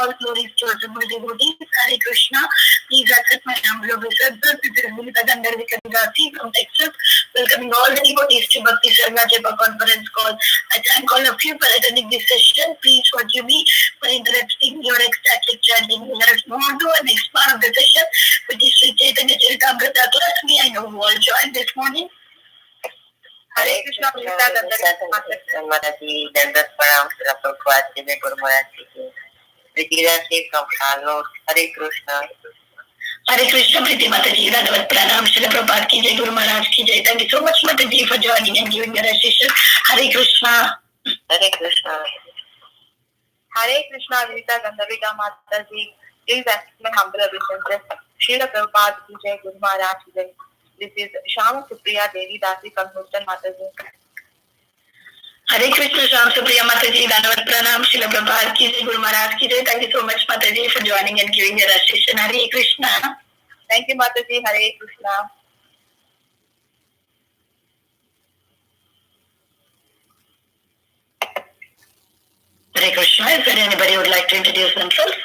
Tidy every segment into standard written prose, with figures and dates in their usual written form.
all glories to our devotees. Hare Krishna. Please accept my humble obeisances. This is Lila from Texas, welcoming all the devotees to Bhakti Sarga Japa conference call. I thank all of you for attending this session. Please forgive me for interrupting your ecstatic chanting. Let us move on to the next part of the session, which is Sri Caitanya Caritamrita class. Me, I know who all joined this morning. Hare Krishna, Mataji, Dandat Param, Srila Prabhupada, Jai Guru Maharaj Ji, Pritira Sri from Charlotte, Hare Krishna. Hare Krishna, Priti Mataji, Dandavat Pranam, Srila Prabhupada ki Jai, Guru Maharaj ki Jai. Thank you so much, Mataji, for joining and giving your assistance. Hare Krishna. Hare Krishna. Hare Krishna, Rita Gandhavika Mataji. Please accept my humble obeisances. Srila Prabhupada ki Jai, Guru Maharaj ki Jai. This is Shama Supriya Devi Dasi from Houston, Mataji. Hare Krishna, Shama Supriya Mataji, Dandavat Pranam, Srila Prabhupada ki Jai, Guru Maharaj ki Jai. Thank you so much, Mataji, for joining and giving your assistance. Hare Krishna. Thank you, Mataji. Hare Krishna. Hare Krishna. Is there anybody who would like to introduce themselves?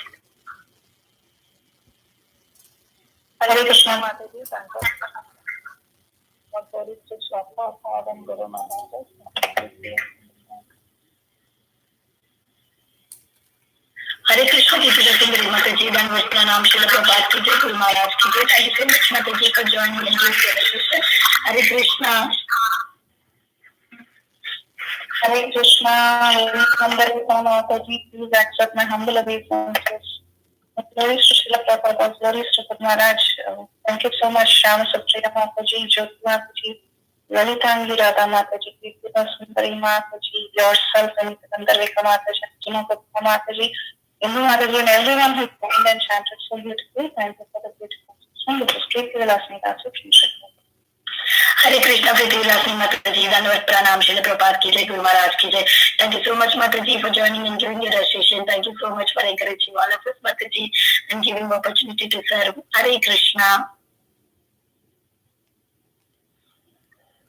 Hare Krishna, Mataji. Hare Krishna, Guru Maharaj. Hare Krishna, Mataji, Dandavat Pranam, Srila Prabhupada ki Jai, Guru Maharaj ki Jai. Thank you so much, Mataji, for joining and giving your assistance. Hare Krishna. Hare Krishna, Gandhavika Mataji. Please accept my humble obeisances. Glories to Srila Prabhupada, glories to Guru Maharaj. Thank you so much, Shama Supriya Mataji, Jyoti Mataji, Lalitangi Radha Mataji, Kirtana Sundari Mataji, yourself and Gandhavika Mataji, Jima Gupta Mataji, Indu Mataji, and everyone who joined and chanted so beautifully. Thank you for the beautiful song, which is Kriti Vilasni Dasi. Hare Krishna, Priti Vilasni Mataji, Dandavat Pranam, Srila Prabhupada ki Jai, Guru Maharaj ki Jai. Thank you so much, Mataji, for joining and giving your assistance. Thank you so much for encouraging all of us, Mataji, and giving the opportunity to serve. Hare Krishna.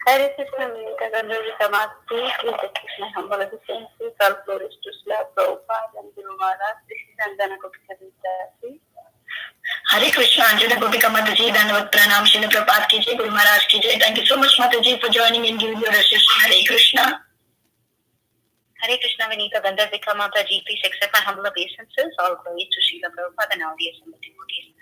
Hare Krishna, Gandhavika Mataji. Please accept my humble obeisances. All glories to Srila Prabhupada and Guru Maharaj. This is Andana Gopika Dasi. Hare Krishna, Anjana Gopika Mataji, Dandavat Pranam, Srila Prabhupada ki Jai, Guru Maharaj ki Jai. Thank you so much, Mataji, for joining and giving your assistance. Hare Krishna. Hare Krishna, Vinita Gandhavika Mataji. Please accept my humble obeisances. All glories to Srila Prabhupada and all the assembled devotees.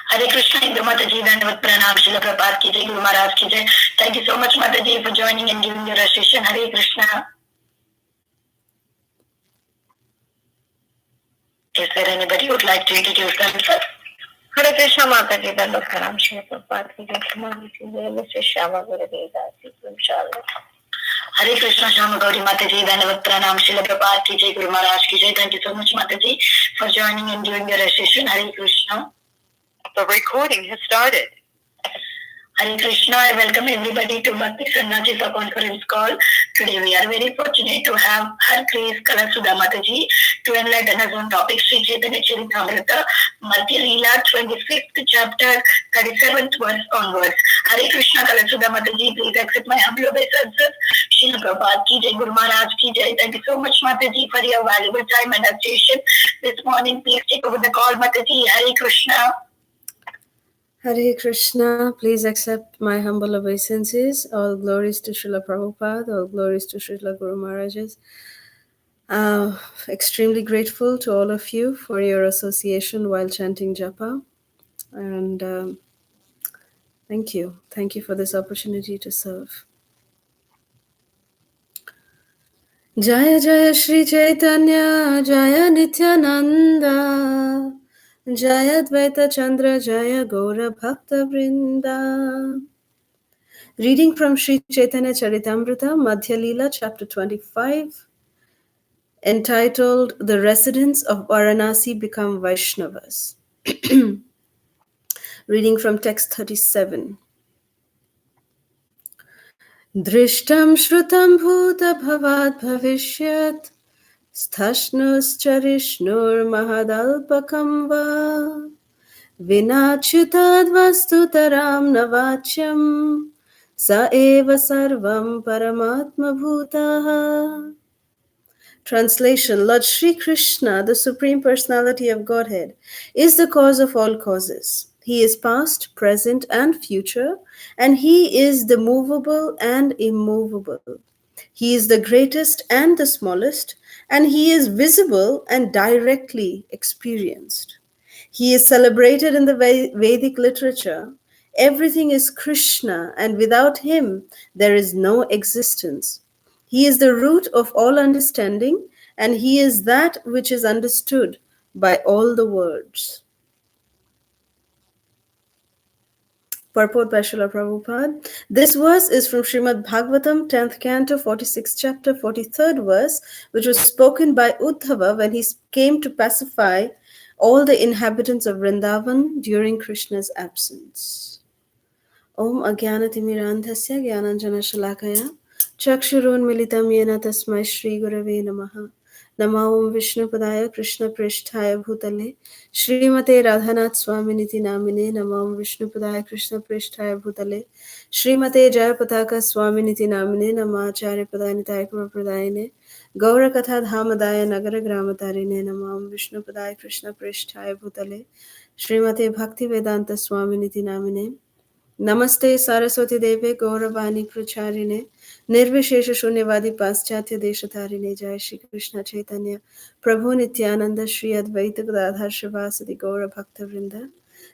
Hare Krishna, Hindu Mataji, Dandavat Pranam, Srila Prabhupada ki Jai, Guru Maharaj ki Jai. Thank you so much, Mataji, for joining and giving your assistance. Hare Krishna. Is there anybody who would like to introduce themselves? Hare Krishna, Mataji, Dandavat Pranam, Srila Prabhupada ki Jai, Guru Maharaj ki Jai. This is Shama Devi Dasi from Charlotte. Hare Krishna, Shama Gauri Mataji, Dandavat Pranam, Srila Prabhupada ki Jai, Guru Maharaj ki Jai. Thank you so much, Mataji, for joining and giving your assistance. Hare Krishna. The recording has started. Hare Krishna, I welcome everybody to Bhakti Sarga conference call. Today we are very fortunate to have Her Grace Kalasudha Mataji to enlighten us on topic Sri Caitanya Caritamrita, Madhya Lila, 25th chapter, 37th verse onwards. Hare Krishna, Kalasudha Mataji, please accept my humble obeisances. Srila Prabhupada ki Jai, Guru Maharaj ki Jai. Thank you so much, Mataji, for your valuable time and attention this morning. Please take over the call, Mataji. Hare Krishna. Hare Krishna, please accept my humble obeisances. All glories to Srila Prabhupada, all glories to Srila Guru Maharajas. Extremely grateful to all of you for your association while chanting japa. And thank you. Thank you for this opportunity to serve. Jaya Jaya Shri Caitanya, Jaya Nityananda, Jaya Dvaita Chandra, Jaya Gaura Bhakta Vrinda. Reading from Sri Caitanya Caritamrita, Madhya Lila, chapter 25, entitled The Residents of Varanasi Become Vaishnavas. Reading from text 37. Drishtam Shrutam Bhuta Bhavad Bhavishyat Sthashnuscharishnur Mahadalpakam Va Vinachyutad Vastutaram Navachyam Sa Eva Sarvam Paramatma Bhutaha. Translation: Lord Sri Krishna, the Supreme Personality of Godhead, is the cause of all causes. He is past, present, and future, and He is the movable and immovable. He is the greatest and the smallest, and He is visible and directly experienced. He is celebrated in the Vedic literature. Everything is Krishna, and without Him, there is no existence. He is the root of all understanding, and He is that which is understood by all the words. Purport by Srila Prabhupada. This verse is from Srimad Bhagavatam, 10th canto, 46th chapter, 43rd verse, which was spoken by Uddhava when he came to pacify all the inhabitants of Vrindavan during Krishna's absence. Om Agyanatimirandhasya Gyananjana Chakshurunmilitam Yena Tasmai Shri Gurave Namaha Namo Om Vishnupadaya Krishna Prishtaya Bhutale Srimate Radhanath Swaminiti Namine Namo Om Vishnupadaya Krishna Prishtaya Bhutale Srimate Jayapataka Swaminiti Namine Namacharya Padanitaya Pradayane Gaura Katha Dhamadaya Nagara Gramatarine Namo Om Vishnupadaya Krishna Prishtaya Bhutale Srimate Bhakti Vedanta Swaminiti Namine Namaste Saraswati Deve Gauravani Pracharine Nirvishesha Shunyavadi Paschatya Deshatarine Jai Shri Krishna Chaitanya Prabhu Nityananda Shri Advaita Gadadhar Shivasadi Gaura Bhakta Vrinda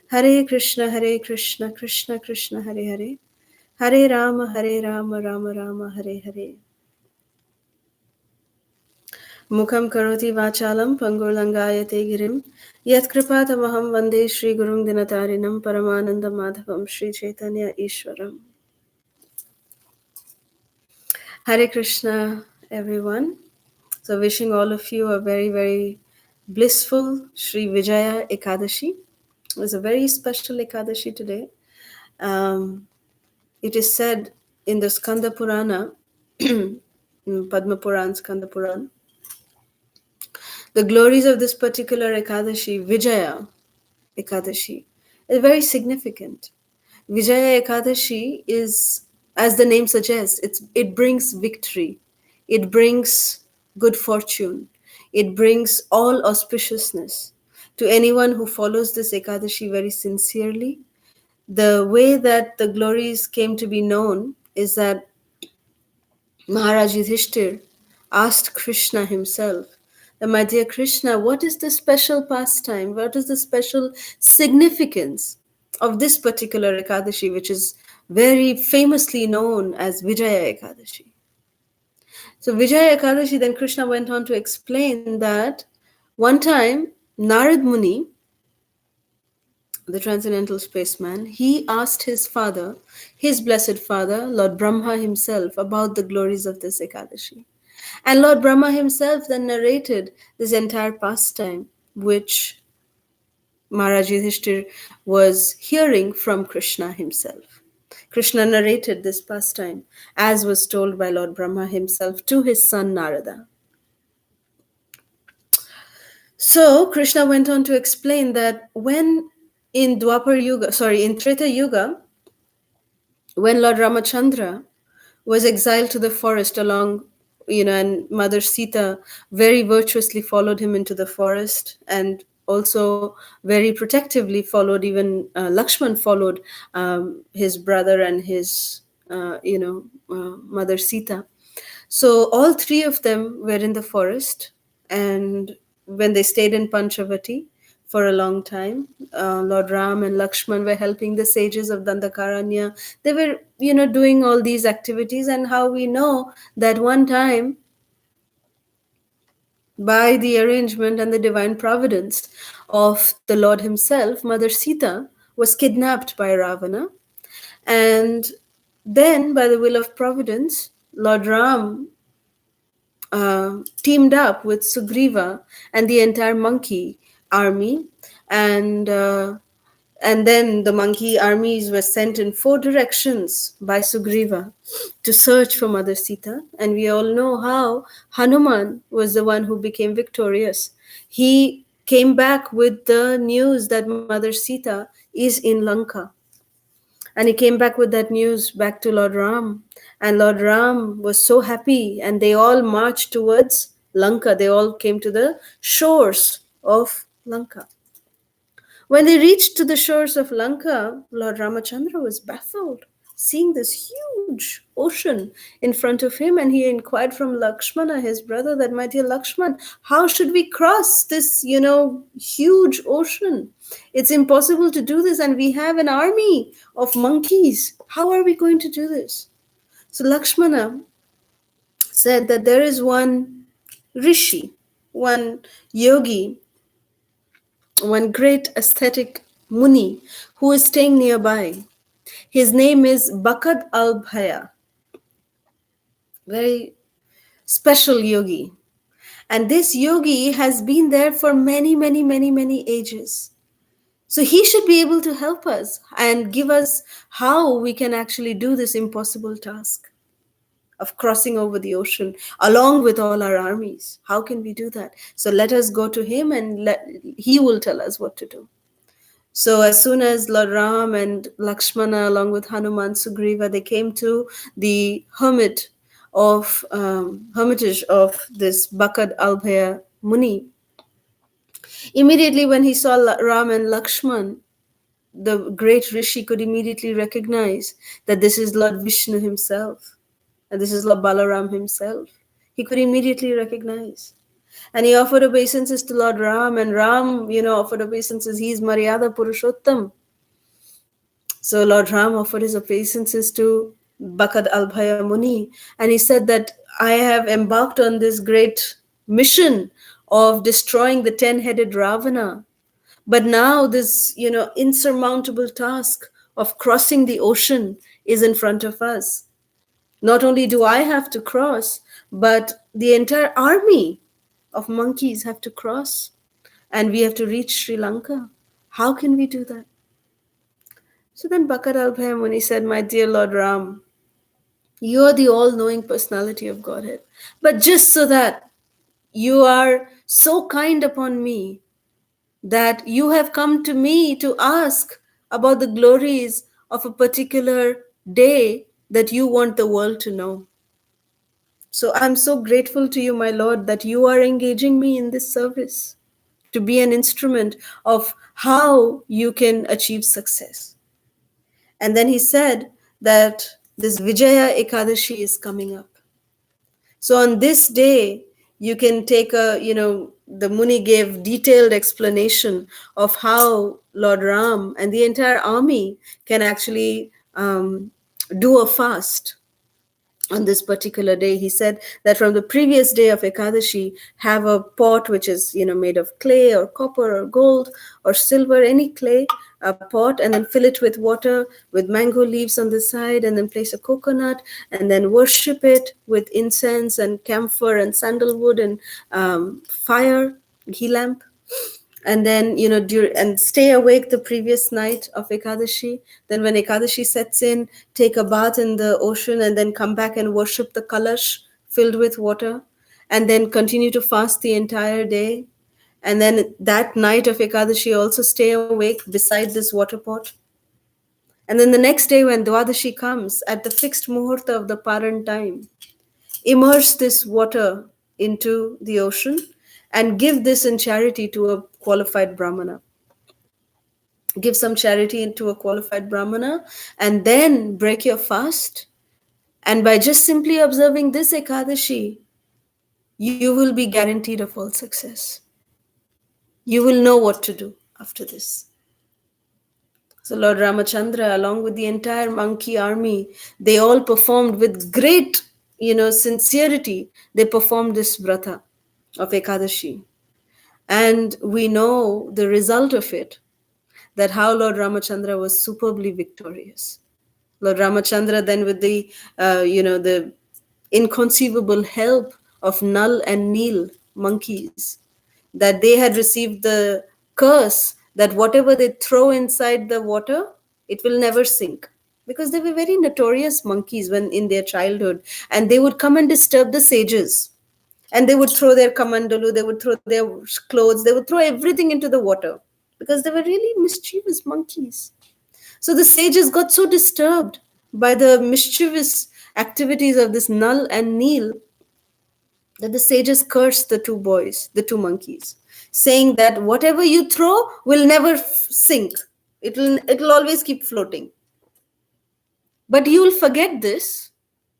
Hare Krishna Krishna Krishna Hare Hare Hare Rama Rama Rama Hare Hare Mukham karoti vachalam pangurlangayate girim Yatkripatavaham vande Shri Gurum Dinatarinam Paramananda Madhavam Shri Chaitanya Ishwaram. Hare Krishna, everyone. So, wishing all of you a very, very blissful Sri Vijaya Ekadashi. It was a very special Ekadashi today. It is said in the Skanda Purana, in Padma Puran, Skanda Puran, the glories of this particular Ekadashi, Vijaya Ekadashi, is very significant. Vijaya Ekadashi is, as the name suggests, it brings victory, it brings good fortune, it brings all auspiciousness to anyone who follows this Ekadashi very sincerely. The way that the glories came to be known is that Maharaj Yudhishthir asked Krishna himself, my dear Krishna, what is the special pastime? What is the special significance of this particular Ekadashi, which is very famously known as Vijaya Ekadashi? So Vijaya Ekadashi, then Krishna went on to explain that one time Narad Muni, the transcendental spaceman, he asked his father, his blessed father, Lord Brahma himself, about the glories of this Ekadashi. And Lord Brahma himself then narrated this entire pastime, which Maharaj Yudhishthir was hearing from Krishna himself. Krishna narrated this pastime, as was told by Lord Brahma himself to his son Narada. So Krishna went on to explain that when in Treta Yuga, when Lord Ramachandra was exiled to the forest along, and Mother Sita very virtuously followed him into the forest, and also very protectively followed, even Lakshman followed his brother and his, Mother Sita. So all three of them were in the forest, and when they stayed in Panchavati for a long time, Lord Ram and Lakshman were helping the sages of Dandakaranya. They were, doing all these activities, and how we know that one time, by the arrangement and the divine providence of the Lord himself, Mother Sita was kidnapped by Ravana, and then by the will of providence, Lord Ram teamed up with Sugriva and the entire monkey army, and then the monkey armies were sent in 4 directions by Sugriva to search for Mother Sita. And we all know how Hanuman was the one who became victorious. He came back with the news that Mother Sita is in Lanka. And he came back with that news back to Lord Ram. And Lord Ram was so happy, and they all marched towards Lanka. They all came to the shores of Lanka. When they reached to the shores of Lanka, Lord Ramachandra was baffled, seeing this huge ocean in front of him, and he inquired from Lakshmana, his brother, that, my dear Lakshman, how should we cross this, huge ocean? It's impossible to do this, and we have an army of monkeys. How are we going to do this? So Lakshmana said that there is one rishi, one yogi, one great ascetic Muni who is staying nearby. His name is Bakad al-Bhaya, very special yogi. And this yogi has been there for many, many, many, many ages. So he should be able to help us and give us how we can actually do this impossible task of crossing over the ocean along with all our armies. How can we do that? So let us go to him, and he will tell us what to do. So as soon as Lord Ram and Lakshmana, along with Hanuman, Sugriva, they came to the hermitage of this Bakad Albhaya Muni. Immediately when he saw Ram and Lakshman, the great Rishi could immediately recognize that this is Lord Vishnu himself, and this is Lord Balaram himself. He could immediately recognize. And he offered obeisances to Lord Ram, and Ram, offered obeisances. He is Maryada Purushottam. So Lord Ram offered his obeisances to Bakad Albhaya Muni, and he said that I have embarked on this great mission of destroying the 10-headed Ravana. But now this, insurmountable task of crossing the ocean is in front of us. Not only do I have to cross, but the entire army of monkeys have to cross, and we have to reach Sri Lanka. How can we do that? So then Bakar al-Bhai Muni said, my dear Lord Ram, you are the all-knowing personality of Godhead. But just so that you are so kind upon me that you have come to me to ask about the glories of a particular day that you want the world to know. So I'm so grateful to you, my Lord, that you are engaging me in this service to be an instrument of how you can achieve success. And then he said that this Vijaya Ekadashi is coming up. So on this day, you can take the Muni gave detailed explanation of how Lord Ram and the entire army can actually do a fast on this particular day. He said that from the previous day of Ekadashi, have a pot which is made of clay or copper or gold or silver, any clay, a pot, and then fill it with water with mango leaves on the side, and then place a coconut, and then worship it with incense and camphor and sandalwood and fire, ghee lamp. And then and stay awake the previous night of Ekadashi. Then when Ekadashi sets in, take a bath in the ocean, and then come back and worship the kalash filled with water, and then continue to fast the entire day. And then that night of Ekadashi, also stay awake beside this water pot. And then the next day when Dwadashi comes, at the fixed muhurta of the Paran time, immerse this water into the ocean and give this in charity to a qualified Brahmana. Give some charity to a qualified Brahmana, and then break your fast. And by just simply observing this Ekadashi, you will be guaranteed of all success. You will know what to do after this. So Lord Ramachandra, along with the entire monkey army, they all performed with great, sincerity. They performed this vrata of Ekadashi. And we know the result of it, that how Lord Ramachandra was superbly victorious. Lord Ramachandra then, with the inconceivable help of Nal and Neel monkeys, that they had received the curse that whatever they throw inside the water, it will never sink. Because they were very notorious monkeys when in their childhood, and they would come and disturb the sages. And they would throw their kamandalu, they would throw their clothes, they would throw everything into the water, because they were really mischievous monkeys. So the sages got so disturbed by the mischievous activities of this Nal and Neel that the sages cursed the two boys, the two monkeys, saying that whatever you throw will never sink. It'll always keep floating. But you'll forget this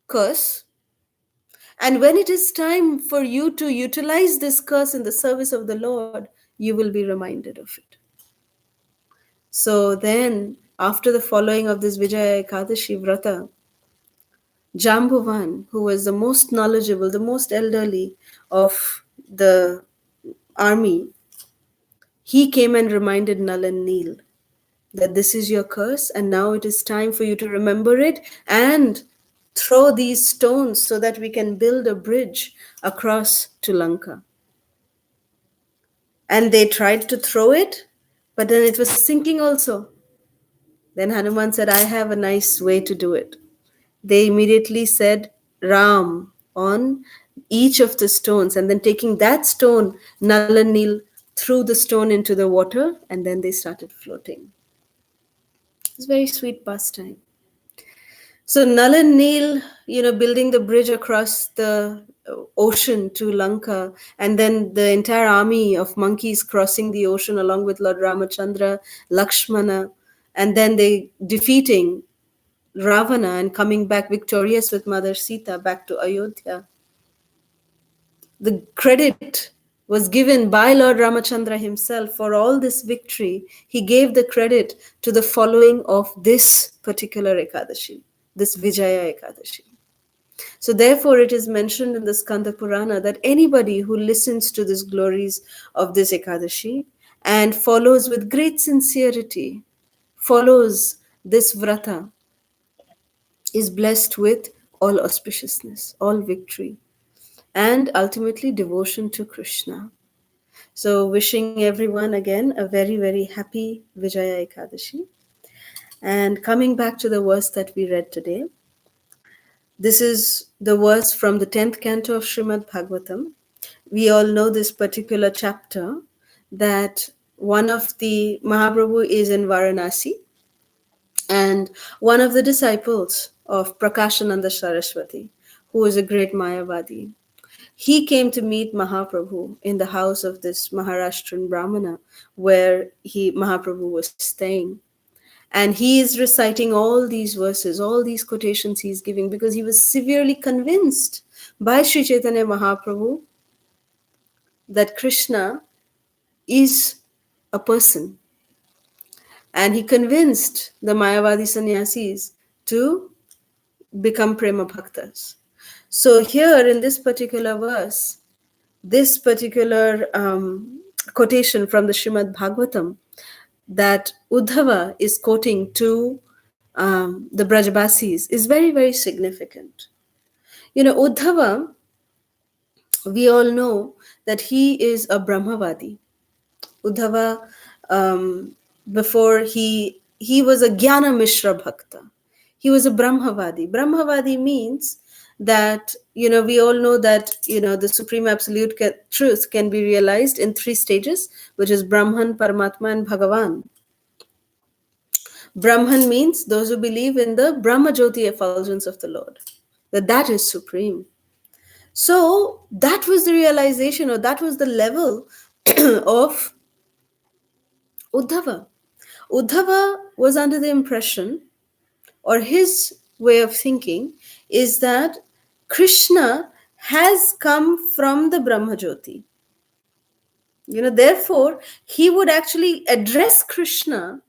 curse. And when it is time for you to utilize this curse in the service of the Lord, you will be reminded of it. So then, after the following of this Vijaya Ekadashi Vrata, Jambuvan, who was the most knowledgeable, the most elderly of the army, he came and reminded Nal and Neel that this is your curse and now it is time for you to remember it and throw these stones so that we can build a bridge across to Lanka. And they tried to throw it, but then it was sinking also. Then Hanuman said, I have a nice way to do it. They immediately said Ram on each of the stones, and then taking that stone, Nal and Neel threw the stone into the water, and then they started floating. It's a very sweet pastime. So Nal and Neel, building the bridge across the ocean to Lanka, and then the entire army of monkeys crossing the ocean along with Lord Ramachandra, Lakshmana, and then they defeating Ravana and coming back victorious with Mother Sita back to Ayodhya. The credit was given by Lord Ramachandra himself for all this victory. He gave the credit to the following of this particular Ekadashi, this Vijaya Ekadashi. So therefore it is mentioned in the Skanda Purana that anybody who listens to these glories of this Ekadashi and follows with great sincerity, follows this Vrata, is blessed with all auspiciousness, all victory, and ultimately devotion to Krishna. So wishing everyone again a very, very happy Vijaya Ekadashi. And coming back to the verse that we read today, this is the verse from the 10th canto of Srimad Bhagavatam. We all know this particular chapter, that one of the Mahaprabhu is in Varanasi, and one of the disciples of Prakashananda Saraswati, who is a great Mayavadi, he came to meet Mahaprabhu in the house of this Maharashtrian Brahmana where Mahaprabhu was staying. And he is reciting all these verses, all these quotations he's giving, because he was severely convinced by Sri Chaitanya Mahaprabhu that Krishna is a person. And he convinced the Mayavadi sannyasis to become prema bhaktas. So here in this particular verse, this particular quotation from the Srimad Bhagavatam that Uddhava is quoting to the Brajabasis is very, very significant. Uddhava, we all know that he is a Brahmavadi. Uddhava, before he was a Jnana Mishra Bhakta. He was a Brahmavadi. Brahmavadi means that, we all know that, the supreme absolute truth can be realized in 3 stages, which is Brahman, Paramatma, and Bhagavan. Brahman means those who believe in the Brahma Jyoti effulgence of the Lord, that is supreme. So that was the realization, or that was the level of Uddhava. Uddhava was under the impression, or his way of thinking is that Krishna has come from the Brahma Jyoti. Therefore, he would actually address Krishna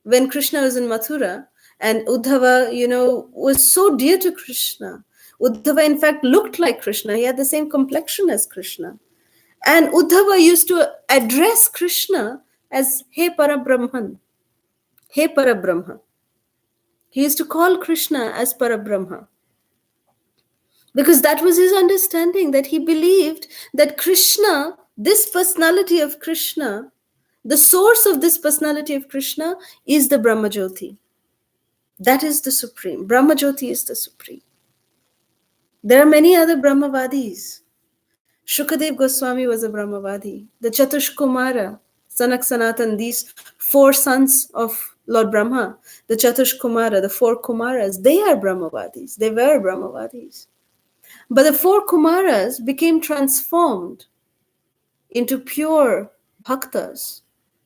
when Krishna was in Mathura, and Uddhava, was so dear to Krishna. Uddhava, in fact, looked like Krishna. He had the same complexion as Krishna. And Uddhava used to address Krishna as He Parabrahman, He Parabrahma. He used to call Krishna as Parabrahma. Because that was his understanding, that he believed that Krishna, this personality of Krishna, the source of this personality of Krishna is the Brahma Jyoti. That is the supreme. Brahma Jyoti is the supreme. There are many other Brahmavadis. Shukadev Goswami was a Brahmavadi. The Chatush Kumara, Sanak Sanatan, these 4 sons of Lord Brahma, the Chatush Kumara, the 4 Kumaras, they are Brahmavadis. They were Brahmavadis. But the four Kumaras became transformed into pure bhaktas,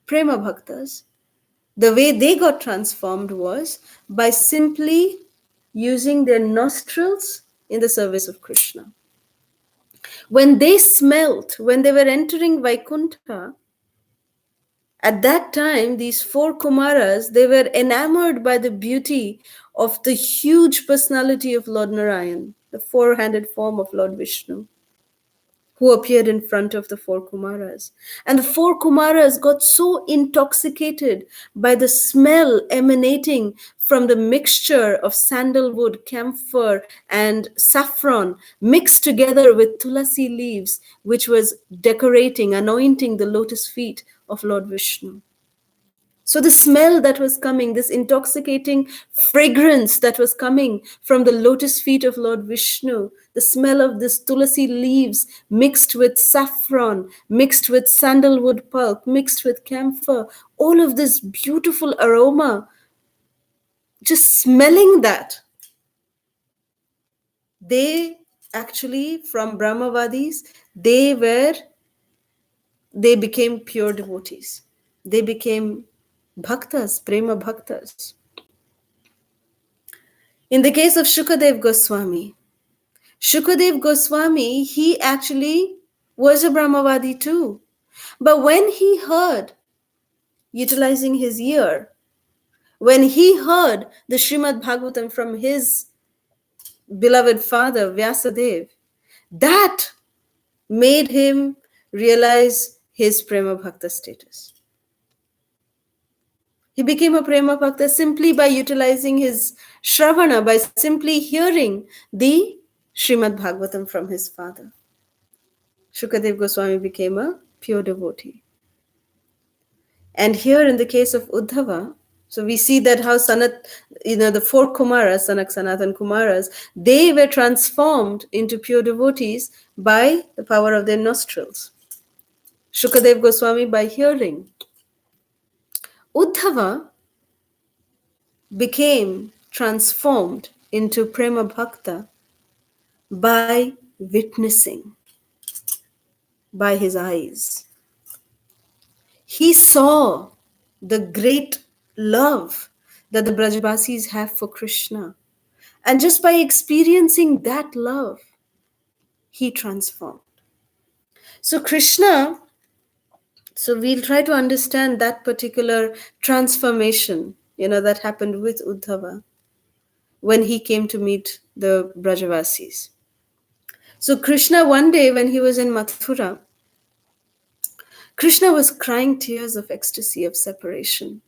prema bhaktas. The way they got transformed was by simply using their nostrils in the service of Krishna. When they smelt, when they were entering Vaikuntha, at that time, these four Kumaras, they were enamored by the beauty of the huge personality of Lord Narayan, the four-handed form of Lord Vishnu, who appeared in front of the four Kumaras. And the four Kumaras got so intoxicated by the smell emanating from the mixture of sandalwood, camphor, and saffron mixed together with tulasi leaves, which was decorating, anointing the lotus feet of Lord Vishnu. So the smell that was coming, this intoxicating fragrance that was coming from the lotus feet of Lord Vishnu, the smell of this tulasi leaves mixed with saffron, mixed with sandalwood pulp, mixed with camphor, all of this beautiful aroma, just smelling that. They actually, from Brahmavadis, they became pure devotees. They became bhaktas, prema bhaktas. In the case of Shukadev Goswami, he actually was a Brahmavadi too. But when he heard, utilizing his ear, when he heard the Srimad Bhagavatam from his beloved father, Vyasadev, that made him realize his Prema Bhakta status. He became a Prema Bhakta simply by utilizing his Shravana, by simply hearing the Srimad Bhagavatam from his father. Shukadev Goswami became a pure devotee. And here in the case of Uddhava, so we see that how the four Kumaras, Sanak, Sanatan Kumaras, they were transformed into pure devotees by the power of their nostrils. Shukadev Goswami by hearing. Uddhava became transformed into Prema Bhakta by witnessing, by his eyes. He saw the great love that the Brajbasis have for Krishna. And just by experiencing that love, he transformed. So Krishna, so we'll try to understand that particular transformation, that happened with Uddhava when he came to meet the Brajavasis. So Krishna, one day when he was in Mathura, Krishna was crying tears of ecstasy of separation.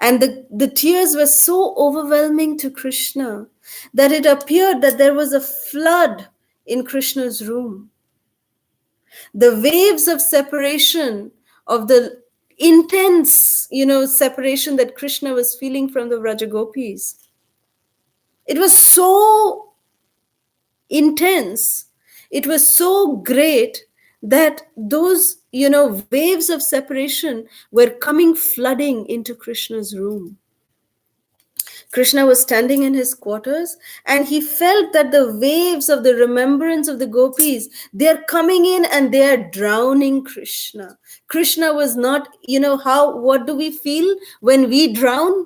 And the tears were so overwhelming to Krishna that it appeared that there was a flood in Krishna's room. The waves of separation, of the intense, separation that Krishna was feeling from the Vrajagopis, it was so intense, it was so great that those, waves of separation were coming flooding into Krishna's room. Krishna was standing in his quarters and he felt that the waves of the remembrance of the gopis, they're coming in and they're drowning Krishna. Krishna was not, what do we feel when we drown?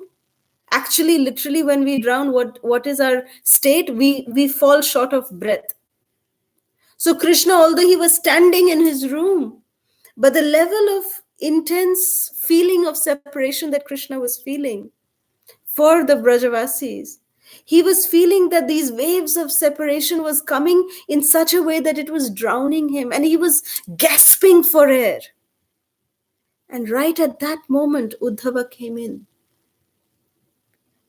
Actually, literally, when we drown, what is our state? We fall short of breath. So Krishna, although he was standing in his room, but the level of intense feeling of separation that Krishna was feeling for the Brajavasis, he was feeling that these waves of separation was coming in such a way that it was drowning him and he was gasping for air. And right at that moment, Uddhava came in.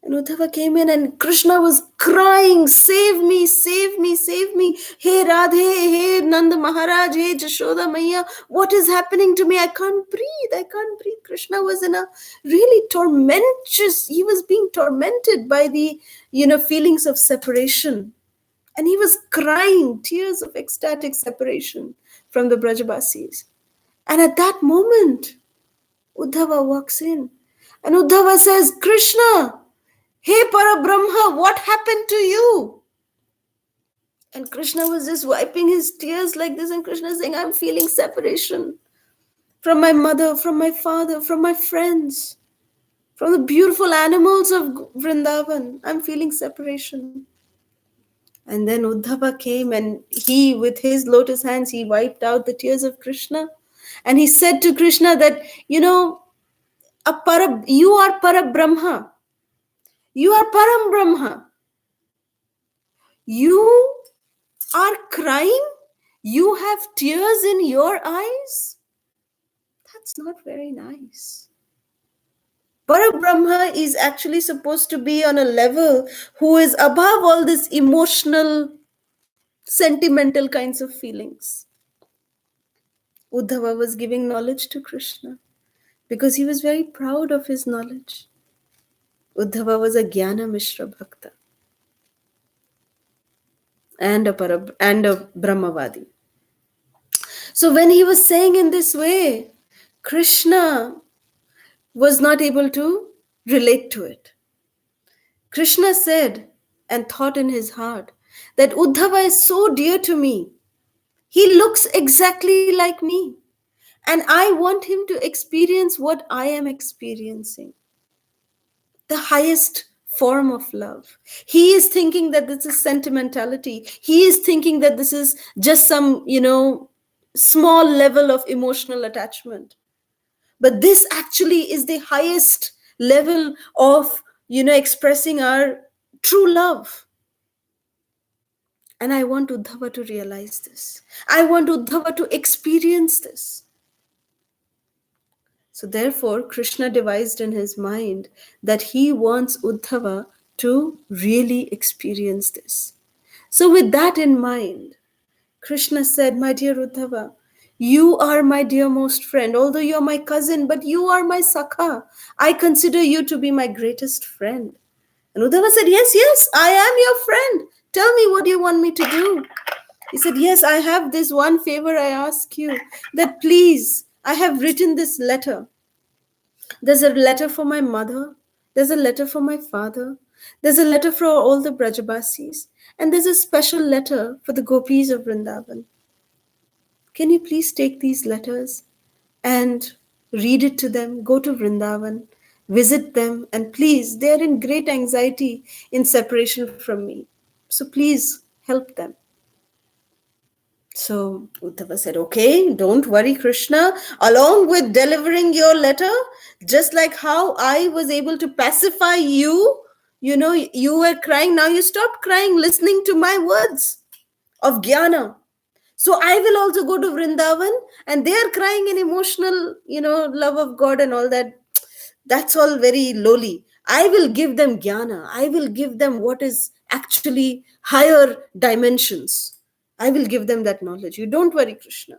And Uddhava came in and Krishna was crying, "Save me, save me, save me. Hey Radhe, hey Nanda Maharaj, hey Jashoda Maiya, what is happening to me? I can't breathe, I can't breathe." Krishna was in a really he was being tormented by the, feelings of separation. And he was crying tears of ecstatic separation from the Brajabasis. And at that moment, Uddhava walks in. And Uddhava says, "Krishna, hey Parabrahma, what happened to you?" And Krishna was just wiping his tears like this, and Krishna saying, I'm feeling separation from my mother, from my father, from my friends, from the beautiful animals of Vrindavan. I'm feeling separation. And then Uddhava came, and he, with his lotus hands, he wiped out the tears of Krishna. And he said to Krishna that, you are Parabrahma. You are Param Brahma. You are crying. You have tears in your eyes. That's not very nice. Parabrahma is actually supposed to be on a level who is above all this emotional, sentimental kinds of feelings. Uddhava was giving knowledge to Krishna because he was very proud of his knowledge. Uddhava was a Jnana Mishra Bhakta and a Brahmavadi. So when he was saying in this way, Krishna was not able to relate to it. Krishna said and thought in his heart that Uddhava is so dear to me. He looks exactly like me. And I want him to experience what I am experiencing. The highest form of love. He is thinking that this is sentimentality. He is thinking that this is just some, small level of emotional attachment. But this actually is the highest level of, expressing our true love. And I want Uddhava to realize this. I want Uddhava to experience this. So therefore, Krishna devised in his mind that he wants Uddhava to really experience this. So with that in mind, Krishna said, my dear Uddhava, you are my dearmost friend. Although you're my cousin, but you are my Sakha. I consider you to be my greatest friend. And Uddhava said, yes, I am your friend. Tell me, what do you want me to do? He said, yes, I have this one favor I ask you, that please, I have written this letter. There's a letter for my mother. There's a letter for my father. There's a letter for all the Brajabasis. And there's a special letter for the gopis of Vrindavan. Can you please take these letters and read it to them? Go to Vrindavan, visit them, and please, they're in great anxiety in separation from me. So please help them. So Uddhava said, okay, don't worry, Krishna. Along with delivering your letter, just like how I was able to pacify you, you were crying, now you stopped crying, listening to my words of jnana. So I will also go to Vrindavan, and they are crying in emotional, love of God and all that. That's all very lowly. I will give them jnana. I will give them what is actually higher dimensions. I will give them that knowledge. You don't worry, Krishna.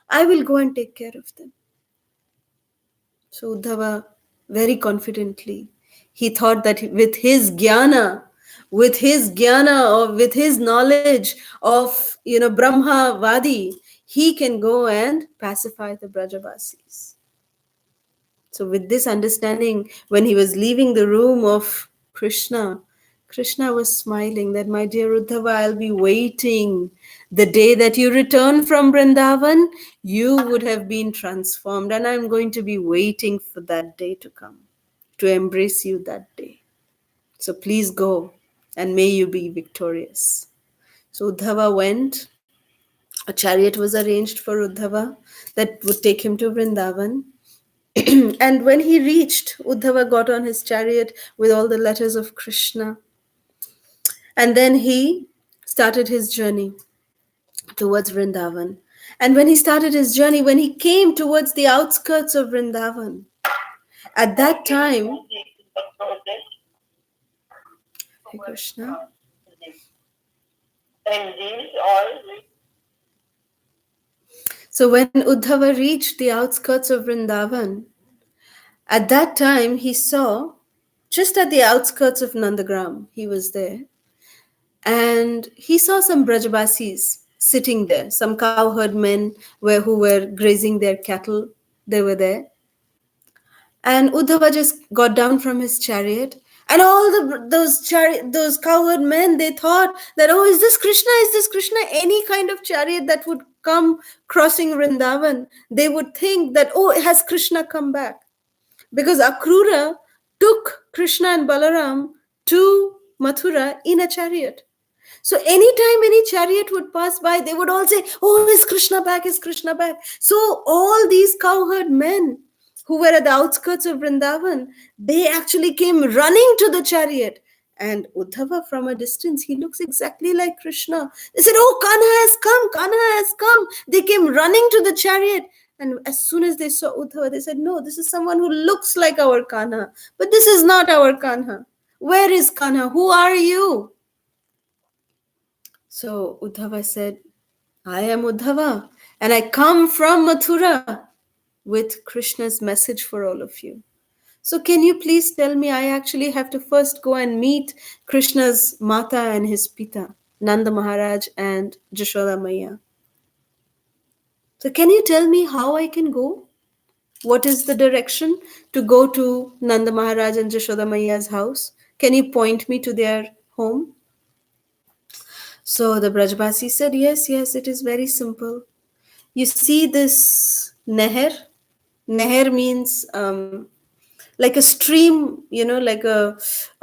I will go and take care of them. So Uddhava, very confidently, he thought that with his jnana, or with his knowledge of, Brahma Vadi, he can go and pacify the Brajabasis. So with this understanding, when he was leaving the room of Krishna, Krishna was smiling that, my dear Uddhava, I'll be waiting. The day that you return from Vrindavan, you would have been transformed, and I'm going to be waiting for that day to come, to embrace you that day. So please go, and may you be victorious. So Uddhava went. A chariot was arranged for Uddhava that would take him to Vrindavan. And when he reached, Uddhava got on his chariot with all the letters of Krishna. And then he started his journey towards Vrindavan. And when he started his journey, when he came towards the outskirts of Vrindavan, at that time, Hare Krishna. So when Uddhava reached the outskirts of Vrindavan, at that time he saw, just at the outskirts of Nandagram, he was there, and he saw some Brajabasis sitting there, some cowherd men who were grazing their cattle. They were there. And Uddhava just got down from his chariot And all those cowherd men, they thought that, oh, is this Krishna? Is this Krishna? Any kind of chariot that would come crossing Vrindavan, they would think that, oh, has Krishna come back? Because Akrura took Krishna and Balaram to Mathura in a chariot. So anytime any chariot would pass by, they would all say, oh, is Krishna back? Is Krishna back? So all these cowherd men who were at the outskirts of Vrindavan, they actually came running to the chariot. And Uddhava, from a distance, he looks exactly like Krishna. They said, oh, Kanha has come, Kanha has come. They came running to the chariot. And as soon as they saw Uddhava, they said, no, this is someone who looks like our Kanha. But this is not our Kanha. Where is Kanha? Who are you? So Uddhava said, I am Uddhava, and I come from Mathura with Krishna's message for all of you. So can you please tell me, I actually have to first go and meet Krishna's Mata and his Pita, Nanda Maharaj and Jashoda Maya. So can you tell me how I can go? What is the direction to go to Nanda Maharaj and Jashoda Maya's house? Can you point me to their home? So the Brajbasi said, yes, it is very simple. You see this Neher? Neher means like a stream, like a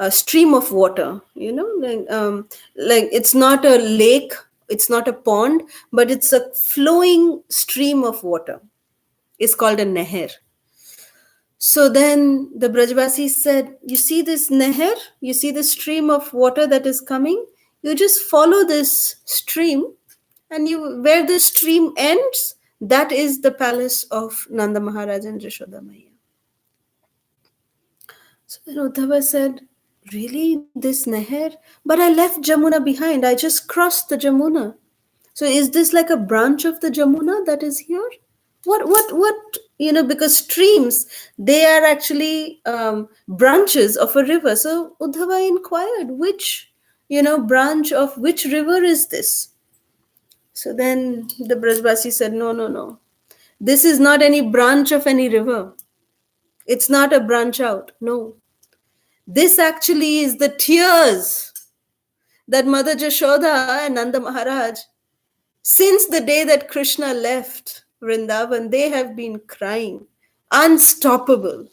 stream of water, like it's not a lake, it's not a pond, but it's a flowing stream of water. It's called a Neher. So then the Brajbasi said, you see this Neher? You see the stream of water that is coming? You just follow this stream, and where the stream ends, that is the palace of Nanda Maharaj and Jashoda Maya. So then Uddhava said, really, this Neher? But I left Jamuna behind. I just crossed the Jamuna. So is this like a branch of the Jamuna that is here? What? Because streams, they are actually branches of a river. So Uddhava inquired, which, branch of which river is this? So then the Brajbasi said, no. This is not any branch of any river. It's not a branch out. No. This actually is the tears that Mother Jashoda and Nanda Maharaj, since the day that Krishna left Vrindavan, they have been crying. Unstoppable.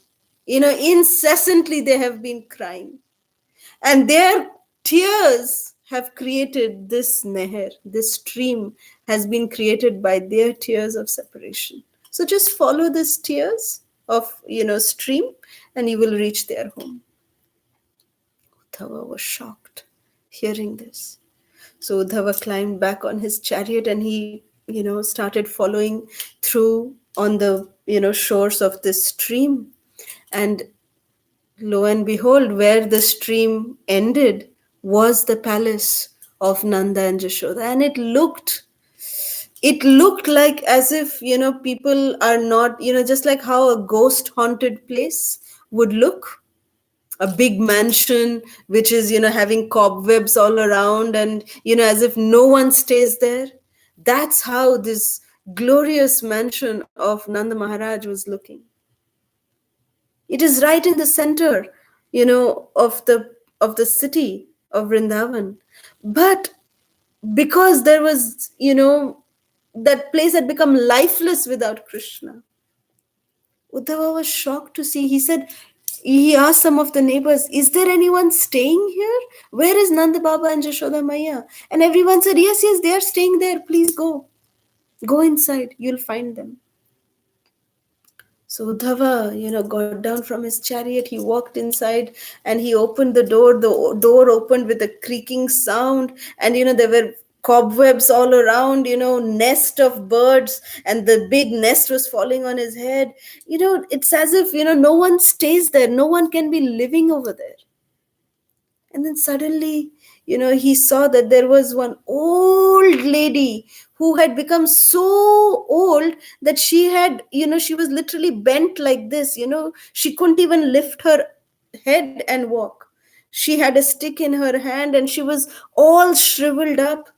Incessantly they have been crying. And their tears have created this Neher. This stream has been created by their tears of separation. So just follow this tears of, stream, and you will reach their home. Uddhava was shocked hearing this. So Uddhava climbed back on his chariot, and he, started following through on the, shores of this stream. And lo and behold, where the stream ended was the palace of Nanda and Jashoda. And it looked like as if, people are not, just like how a ghost haunted place would look. A big mansion which is, having cobwebs all around, and, as if no one stays there. That's how this glorious mansion of Nanda Maharaj was looking. It is right in the center, of the city of Vrindavan. But because there was, that place had become lifeless without Krishna, Uddhava was shocked to see. He asked some of the neighbors, is there anyone staying here? Where is Nanda Baba and Jashoda Maya? And everyone said, yes, they are staying there. Please go. Go inside. You'll find them. So Uddhava, got down from his chariot. He walked inside and he opened the door. The door opened with a creaking sound. And, there were cobwebs all around, nest of birds, and the big nest was falling on his head. It's as if, no one stays there. No one can be living over there. And then suddenly, he saw that there was one old lady who had become so old that she had, she was literally bent like this, she couldn't even lift her head and walk. She had a stick in her hand and she was all shriveled up.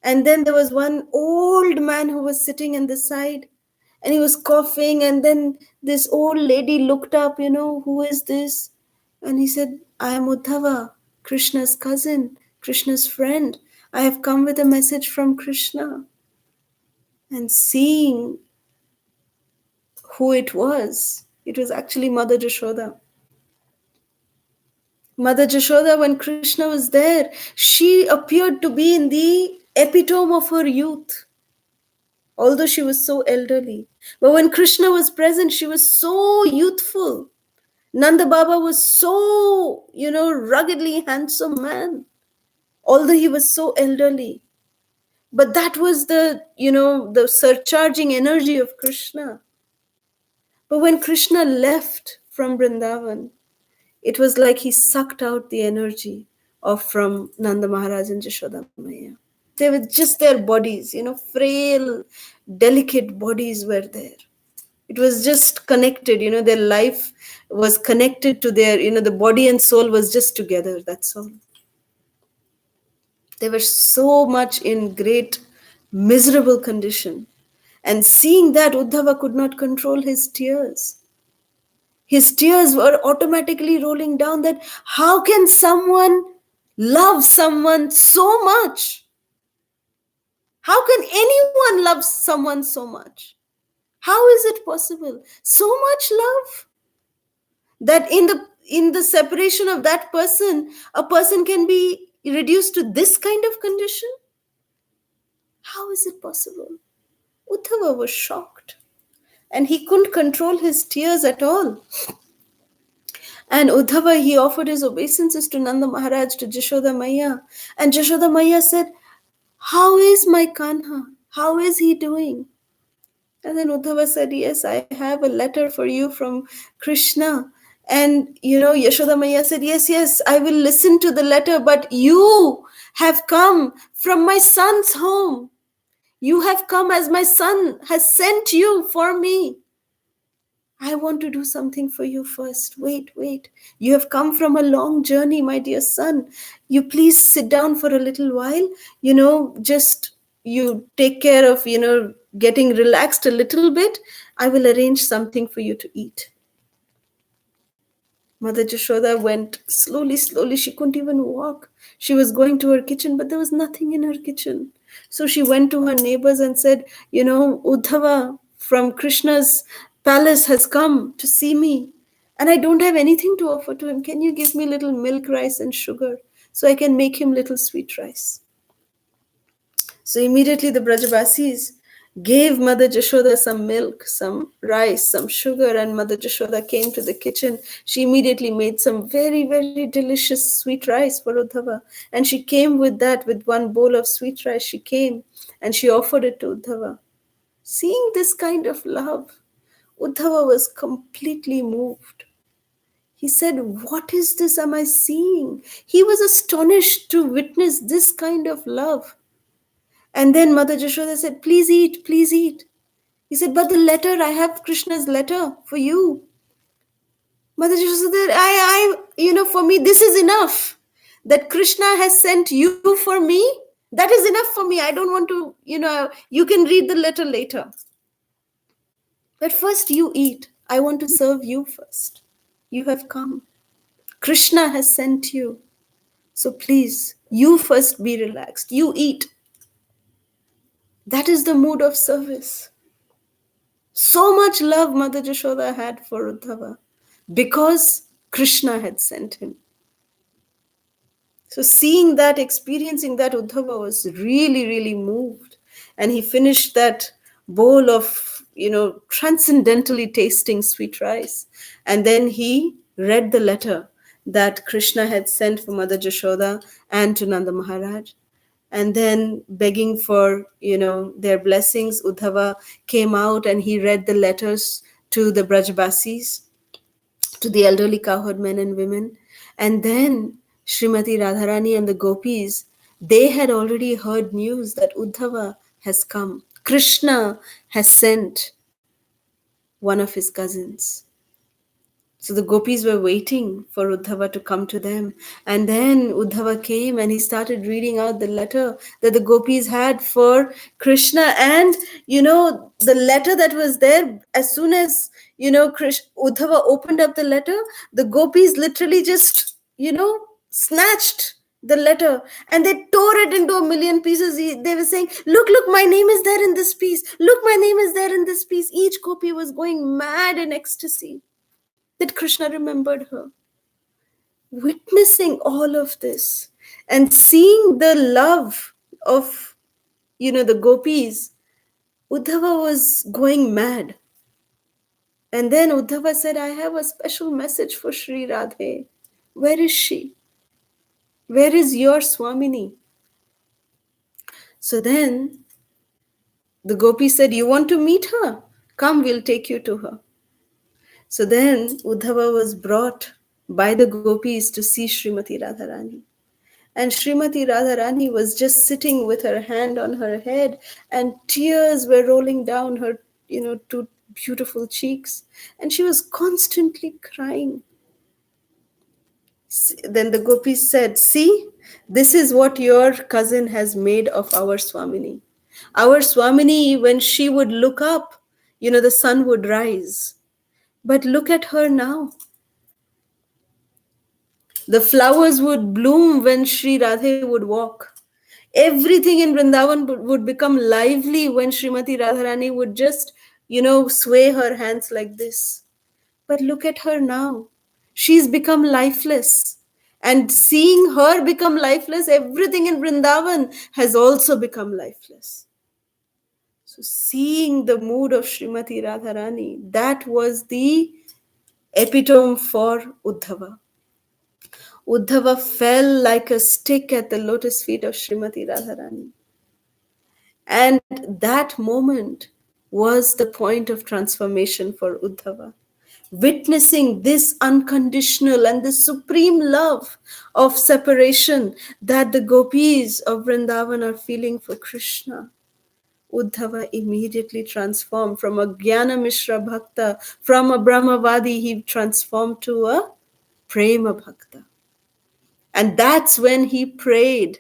And then there was one old man who was sitting in the side and he was coughing. And then this old lady looked up, who is this? And he said, I am Uddhava, Krishna's cousin, Krishna's friend. I have come with a message from Krishna. And seeing who it was actually Mother Jashoda. Mother Jashoda, when Krishna was there, she appeared to be in the epitome of her youth, although she was so elderly. But when Krishna was present, she was so youthful. Nanda Baba was so, ruggedly handsome man, although he was so elderly. But that was the surcharging energy of Krishna. But when Krishna left from Vrindavan, it was like he sucked out the energy from Nanda Maharaj and Jashoda Maya. They were just their bodies, frail, delicate bodies were there. It was just connected, their life was connected to their, the body and soul was just together, that's all. They were so much in great, miserable condition. And seeing that, Uddhava could not control his tears. His tears were automatically rolling down that how can someone love someone so much? How can anyone love someone so much? How is it possible? So much love that in the separation of that person, a person can be reduced to this kind of condition? How is it possible? Uddhava was shocked and he couldn't control his tears at all. And Uddhava, he offered his obeisances to Nanda Maharaj, to Jashoda Maya. And Jashoda Maya said, how is my Kanha? How is he doing? And then Uddhava said, yes, I have a letter for you from Krishna. And, Yashoda Maya said, yes, I will listen to the letter, but you have come from my son's home. You have come as my son has sent you for me. I want to do something for you first. Wait. You have come from a long journey, my dear son. You please sit down for a little while. Just you take care of, getting relaxed a little bit. I will arrange something for you to eat. Mother Jashoda went slowly. She couldn't even walk. She was going to her kitchen, but there was nothing in her kitchen. So she went to her neighbors and said, Uddhava from Krishna's palace has come to see me. And I don't have anything to offer to him. Can you give me little milk, rice and sugar so I can make him little sweet rice? So immediately the Brajavasis gave Mother Jashoda some milk, some rice, some sugar, and Mother Jashoda came to the kitchen. She immediately made some very, very delicious sweet rice for Uddhava. And she came with that, with one bowl of sweet rice. She came and she offered it to Uddhava. Seeing this kind of love, Uddhava was completely moved. He said, what is this am I seeing? He was astonished to witness this kind of love. And then Mother Jashoda said, please eat. He said, but the letter, I have Krishna's letter for you. Mother Jashoda said, for me, this is enough. That Krishna has sent you for me, that is enough for me. I don't want to, you can read the letter later. But first you eat. I want to serve you first. You have come. Krishna has sent you. So please, you first be relaxed. You eat. That is the mood of service. So much love Mother Jashoda had for Uddhava because Krishna had sent him. So seeing that, experiencing that, Uddhava was really, really moved. And he finished that bowl of, transcendentally tasting sweet rice. And then he read the letter that Krishna had sent for Mother Jashoda and to Nanda Maharaj. And then begging for, their blessings, Uddhava came out and he read the letters to the Brajbasis, to the elderly cowherd men and women. And then Srimati Radharani and the gopis, they had already heard news that Uddhava has come. Krishna has sent one of his cousins. So the gopis were waiting for Uddhava to come to them. And then Uddhava came and he started reading out the letter that the gopis had for Krishna. And, the letter that was there, as soon as, Uddhava opened up the letter, the gopis literally just, snatched the letter and they tore it into a million pieces. They were saying, look, my name is there in this piece. Look, my name is there in this piece. Each gopi was going mad in ecstasy that Krishna remembered her. Witnessing all of this and seeing the love of, the gopis, Uddhava was going mad. And then Uddhava said, I have a special message for Sri Radhe. Where is she? Where is your Swamini? So then the gopi said, you want to meet her? Come, we'll take you to her. So then Uddhava was brought by the gopis to see Srimati Radharani. And Srimati Radharani was just sitting with her hand on her head and tears were rolling down her, two beautiful cheeks. And she was constantly crying. Then the gopis said, see, this is what your cousin has made of our Swamini. Our Swamini, when she would look up, the sun would rise. But look at her now. The flowers would bloom when Sri Radhe would walk. Everything in Vrindavan would become lively when Srimati Radharani would just, sway her hands like this. But look at her now. She's become lifeless. And seeing her become lifeless, everything in Vrindavan has also become lifeless. So seeing the mood of Srimati Radharani, that was the epitome for Uddhava. Uddhava fell like a stick at the lotus feet of Srimati Radharani. And that moment was the point of transformation for Uddhava. Witnessing this unconditional and the supreme love of separation that the gopis of Vrindavan are feeling for Krishna, Uddhava immediately transformed from a Jnana Mishra Bhakta, from a Brahmavadi, he transformed to a Prema Bhakta. And that's when he prayed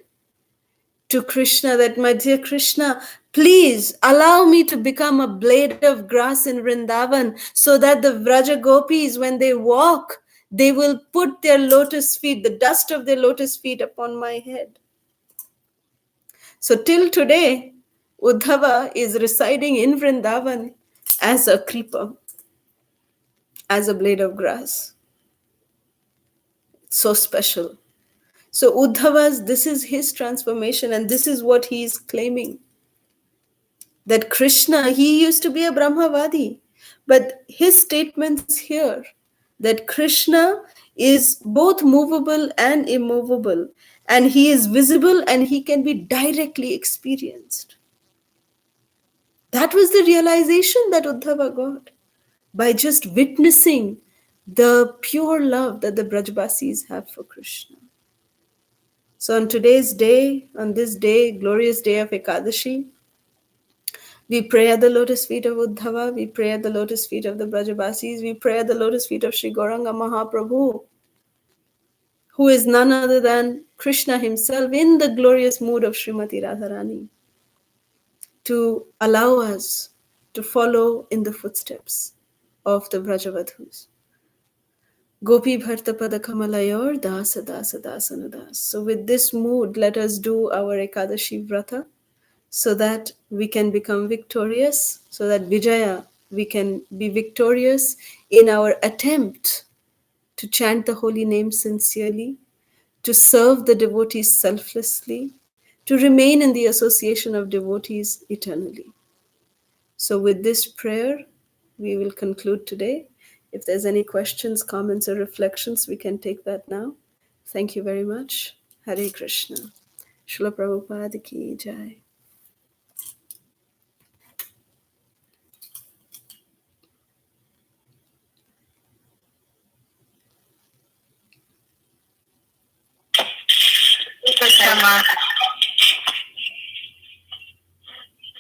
to Krishna that, my dear Krishna, please allow me to become a blade of grass in Vrindavan so that the Vraja gopis, when they walk, they will put their lotus feet, the dust of their lotus feet upon my head. So till today, Uddhava is residing in Vrindavan as a creeper, as a blade of grass. So special. So Uddhava's, this is his transformation and this is what he is claiming. That Krishna, he used to be a Brahmavadi, but his statements here, that Krishna is both movable and immovable, and he is visible and he can be directly experienced. That was the realization that Uddhava got by just witnessing the pure love that the Brajbasis have for Krishna. So on today's day, on this day, glorious day of Ekadashi, we pray at the lotus feet of Uddhava, we pray at the lotus feet of the Brajabasis, we pray at the lotus feet of Sri Gauranga Mahaprabhu, who is none other than Krishna himself in the glorious mood of Srimati Radharani, to allow us to follow in the footsteps of the Brajavadhus. Gopi Bharta Pada Kamalayor Dasa Dasa Dasanudas. So with this mood, let us do our Ekadashi Vrata, so that we can become victorious, so that Vijaya, we can be victorious in our attempt to chant the holy name sincerely, to serve the devotees selflessly, to remain in the association of devotees eternally. So with this prayer, we will conclude today. If there's any questions, comments, or reflections, we can take that now. Thank you very much. Hare Krishna. Srila Prabhupada ki jai.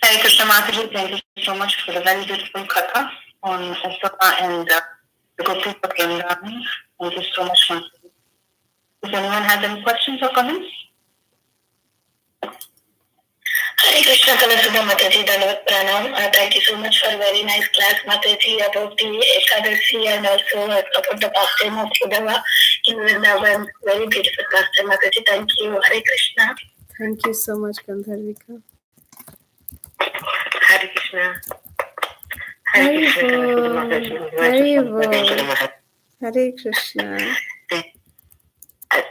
Hare Krishna Mataji, thank you so much for the very beautiful katha on Uttama and good people came down. Thank you so much, Mataji. If anyone has any questions or comments? Hare Krishna Kalasudha Mataji, Dandavat Pranam. Thank you so much for a very nice class, Mataji, about the Ekadashi and also about the pastime of Uddhava in Vrindavan. Very beautiful pastime, Mataji. Thank you. Hare Krishna. Thank you so much, Gandharvika. Hare Krishna. Hare Krishna.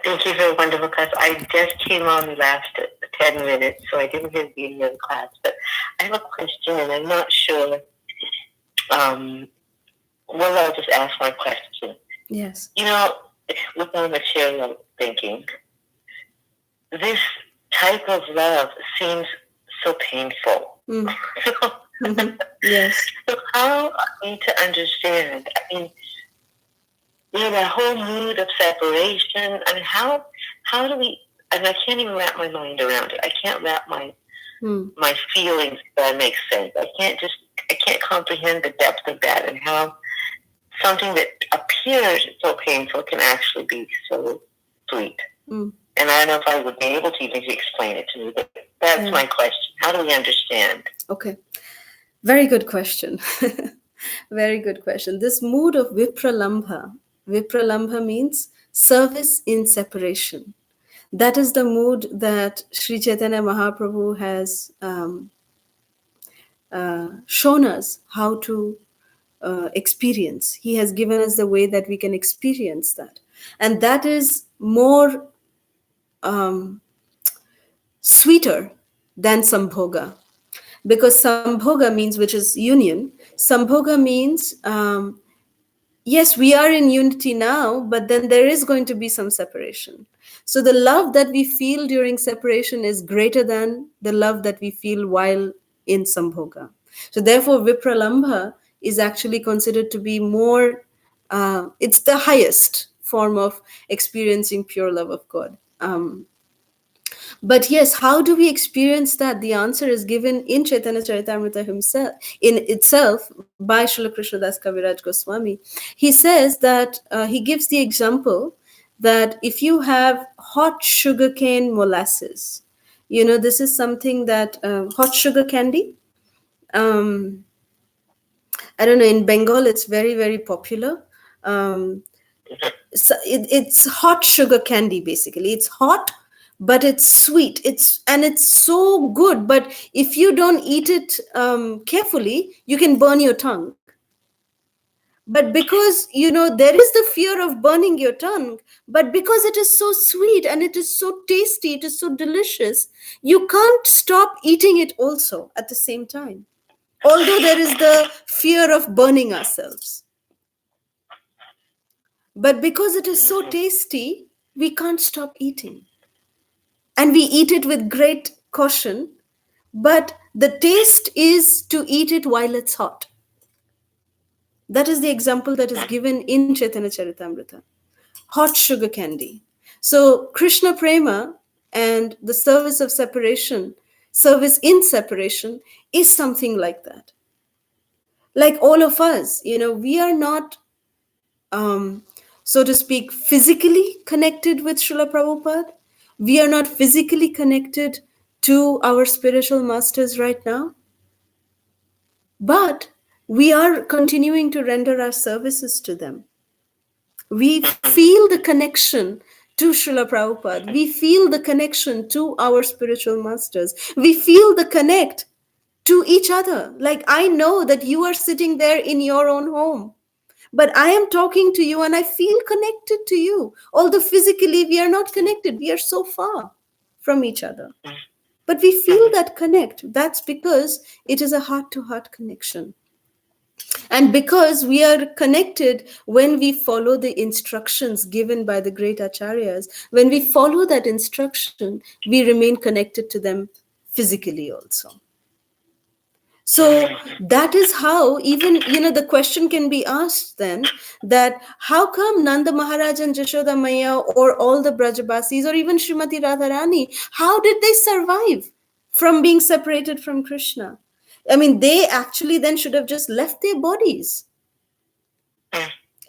Thank you for a wonderful class. I just came on the last 10 minutes, so I didn't hear the beginning of the class. But I have a question, and I'm not sure. Well, I'll just ask my question. Yes. You know, with my material thinking, this type of love seems so painful. Yes. So how are we to understand? I mean, that whole mood of separation. I mean, how do we? And I can't even wrap my mind around it. I can't wrap my feelings. If that makes sense. I can't comprehend the depth of that and how something that appears so painful can actually be so sweet. And I don't know if I would be able to even explain it to you, but that's my question. How do we understand? Okay. Very good question. Very good question. This mood of Vipralambha means service in separation. That is the mood that Sri Chaitanya Mahaprabhu has shown us how to experience. He has given us the way that we can experience that. And that is more sweeter than Sambhoga. Because Sambhoga means, which is union, Sambhoga means, yes, we are in unity now, but then there is going to be some separation. So the love that we feel during separation is greater than the love that we feel while in Sambhoga. So therefore, Vipralambha is actually considered to be more, it's the highest form of experiencing pure love of God. But yes, how do we experience that? The answer is given in Chaitanya Caritamrita himself, in itself, by Srila Krishnadas Kaviraj Goswami. He says that, he gives the example that if you have hot sugarcane molasses, this is something that, hot sugar candy, I don't know, in Bengal, it's very, very popular. So it's hot sugar candy, basically. It's hot, but it's sweet. It's so good. But if you don't eat it carefully, you can burn your tongue. But because, there is the fear of burning your tongue, but because it is so sweet and it is so tasty, it is so delicious, you can't stop eating it also at the same time. Although there is the fear of burning ourselves. But because it is so tasty, we can't stop eating. And we eat it with great caution, but the taste is to eat it while it's hot. That is the example that is given in Chaitanya Charitamrita. Hot sugar candy. So Krishna Prema and the service of separation, service in separation, is something like that. Like all of us, we are not, so to speak, physically connected with Srila Prabhupada. We are not physically connected to our spiritual masters right now. But we are continuing to render our services to them. We feel the connection to Srila Prabhupada. We feel the connection to our spiritual masters. We feel the connect to each other. Like, I know that you are sitting there in your own home, but I am talking to you and I feel connected to you. Although physically we are not connected. We are so far from each other. But we feel that connect. That's because it is a heart-to-heart connection. And because we are connected when we follow the instructions given by the great acharyas, when we follow that instruction, we remain connected to them physically also. So that is how even, the question can be asked then, that how come Nanda Maharaj and Jashoda Maya or all the Brajabasis or even Srimati Radharani, how did they survive from being separated from Krishna? I mean, they actually then should have just left their bodies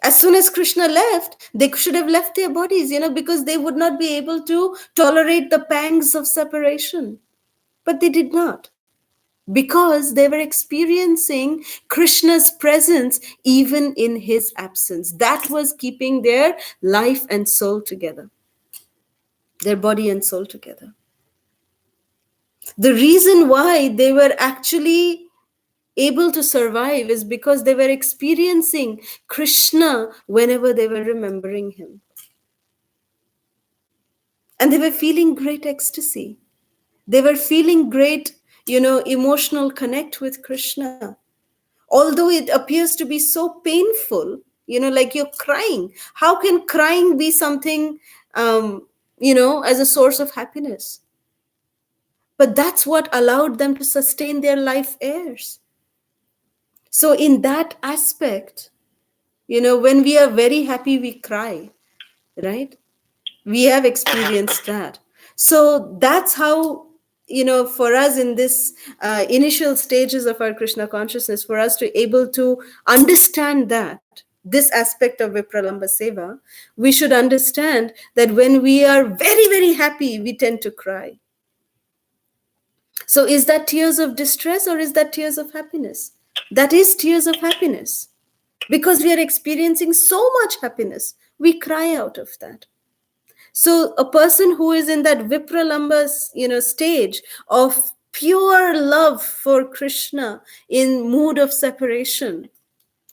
As soon as Krishna left, they should have left their bodies, because they would not be able to tolerate the pangs of separation. But they did not, because they were experiencing Krishna's presence even in his absence. That was keeping their life and soul together, their body and soul together. The reason why they were actually able to survive is because they were experiencing Krishna whenever they were remembering him. And they were feeling great ecstasy. They were feeling great, emotional connect with Krishna. Although it appears to be so painful, like you're crying. How can crying be something, as a source of happiness? But that's what allowed them to sustain their life heirs. So in that aspect, when we are very happy, we cry, right? We have experienced that. So that's how, for us in this initial stages of our Krishna consciousness, for us to able to understand this aspect of Vipralamba Seva, we should understand that when we are very, very happy, we tend to cry. So is that tears of distress or is that tears of happiness? That is tears of happiness. Because we are experiencing so much happiness, we cry out of that. So a person who is in that Vipralamba, stage of pure love for Krishna in mood of separation,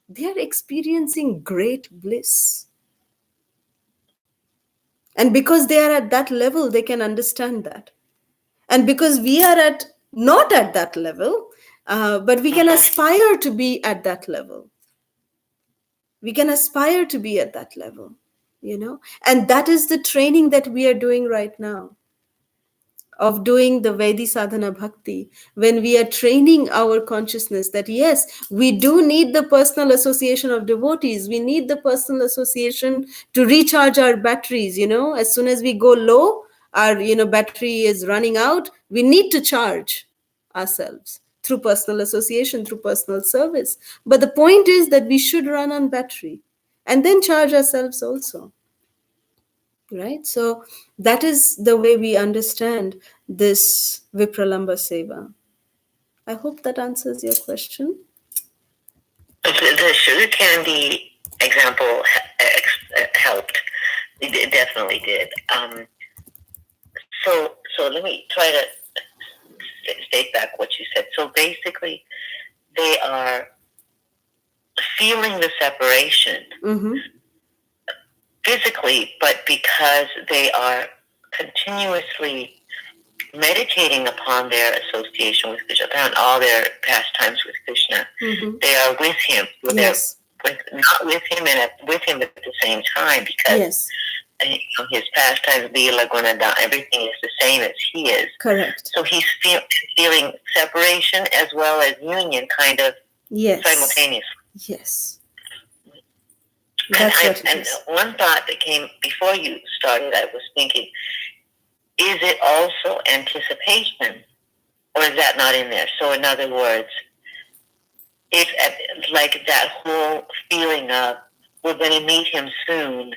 they are experiencing great bliss. And because they are at that level, they can understand that. And because we are not at that level, but we can aspire to be at that level. We can aspire to be at that level, and that is the training that we are doing right now, of doing the Vaidhi Sadhana Bhakti, when we are training our consciousness that yes, we do need the personal association of devotees. We need the personal association to recharge our batteries. As soon as we go low, our battery is running out, we need to charge ourselves through personal association, through personal service. But the point is that we should run on battery and then charge ourselves also. Right? So that is the way we understand this Vipralamba Seva. I hope that answers your question. The sugar candy example helped. It definitely did. So let me try to state back what you said. So basically, they are feeling the separation physically, but because they are continuously meditating upon their association with Krishna, upon all their pastimes with Krishna, they are with him. Yes. Not with him and with him at the same time, because his pastimes, Lila, Gunada, everything is the same as he is. Correct. So he's feeling separation as well as union, kind of simultaneously. Yes. And one thought that came before you started, I was thinking, is it also anticipation, or is that not in there? So in other words, it's like that whole feeling of, we're going to meet him soon.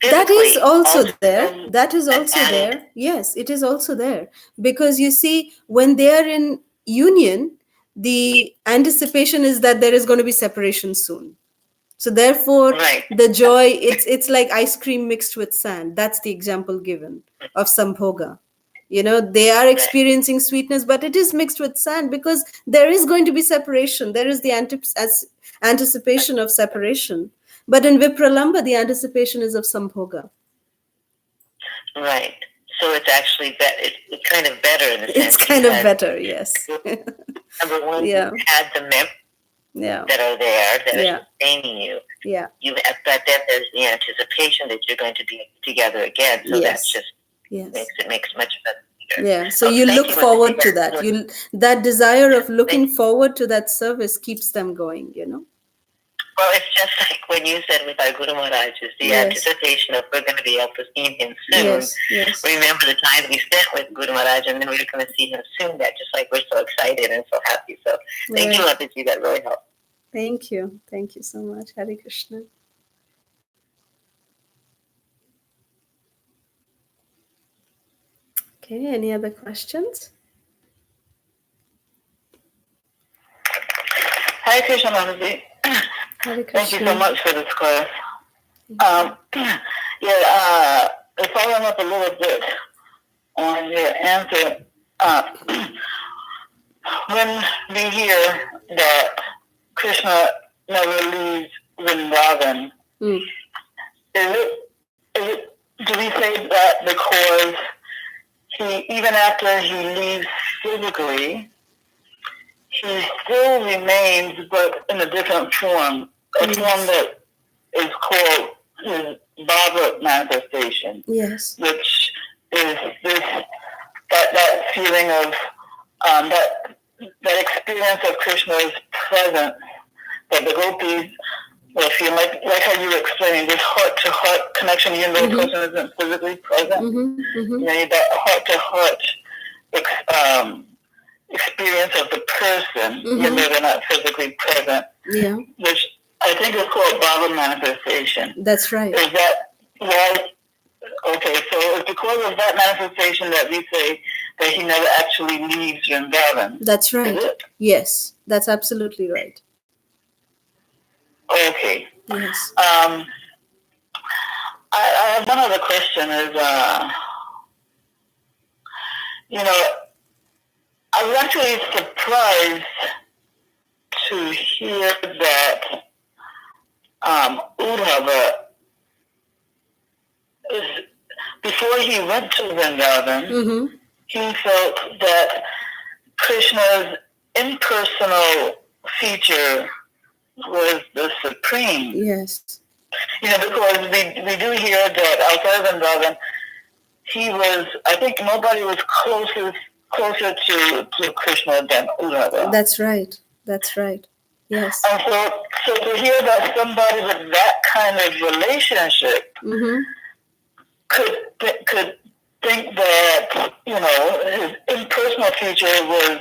That is also there. That is also there. Yes, it is also there. Because you see, when they are in union, the anticipation is that there is going to be separation soon. So therefore, the joy, it's like ice cream mixed with sand. That's the example given of Sambhoga. They are experiencing sweetness, but it is mixed with sand because there is going to be separation. There is the anticipation of separation. But in Vipralamba, the anticipation is of Sambhoga. Right. So it's actually it's kind of better in the sense. It's kind of better, yes. Number one, you had the memories that are there that are sustaining you. Yeah. But then there's the anticipation that you're going to be together again. So that's just makes much better. Yeah. So you look forward to that. That desire of looking forward to that service keeps them going, Well, it's just like when you said with our Guru Maharaj, is the anticipation of we're going to be able to see him soon. Yes. Remember the time we spent with Guru Maharaj, and then we're going to see him soon. That just like we're so excited and so happy. So thank you, Mataji. That really helped. Thank you. Thank you so much. Hare Krishna. Okay, any other questions? Hare Krishna, Mataji. Hare Thank you so Krishna. much for this class. Following up a little bit on your answer, when we hear that Krishna never leaves Vrindavan, Mm. do we say that because even after he leaves physically, he still remains, but in a different form, a form that is called his Bhava manifestation, Yes. which is that feeling of that experience of Krishna's presence, that the gopis will feel like how you were explaining, this heart-to-heart connection, even though the person isn't physically present. You know, that heart-to-heart experience of the person, even though they're not physically present. Yeah. Which I think is called Bhava manifestation. That's right. Is that why? Okay, so it's because of that manifestation that we say that he never actually leaves Vrindavan. That's right. Is it? Yes, that's absolutely right. Okay. Yes. I have one other question is, I was actually surprised to hear that Uddhava, before he went to Vrindavan, he felt that Krishna's impersonal feature was the supreme. Yes. Because we do hear that outside of Vrindavan, he was, I think nobody was closer to Krishna than Uddhava. That's right. That's right. Yes. And so to hear that somebody with that kind of relationship could think that, his impersonal feature was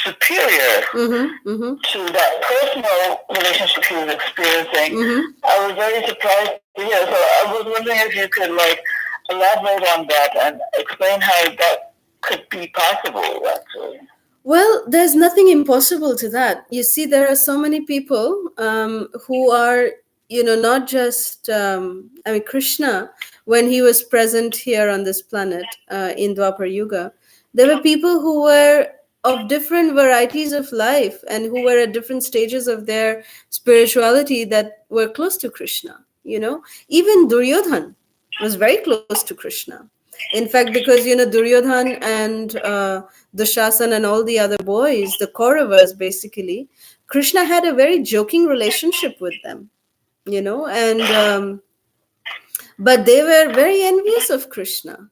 superior to that personal relationship he was experiencing. I was very surprised to hear. So I was wondering if you could elaborate on that and explain how that could be possible, actually. Well, there's nothing impossible to that. You see, there are so many people who are, not just, Krishna, when he was present here on this planet in Dwapar Yuga, there were people who were of different varieties of life and who were at different stages of their spirituality that were close to Krishna. Even Duryodhan was very close to Krishna. In fact, because, Duryodhan and Dushasan and all the other boys, the Kauravas basically, Krishna had a very joking relationship with them, and but they were very envious of Krishna.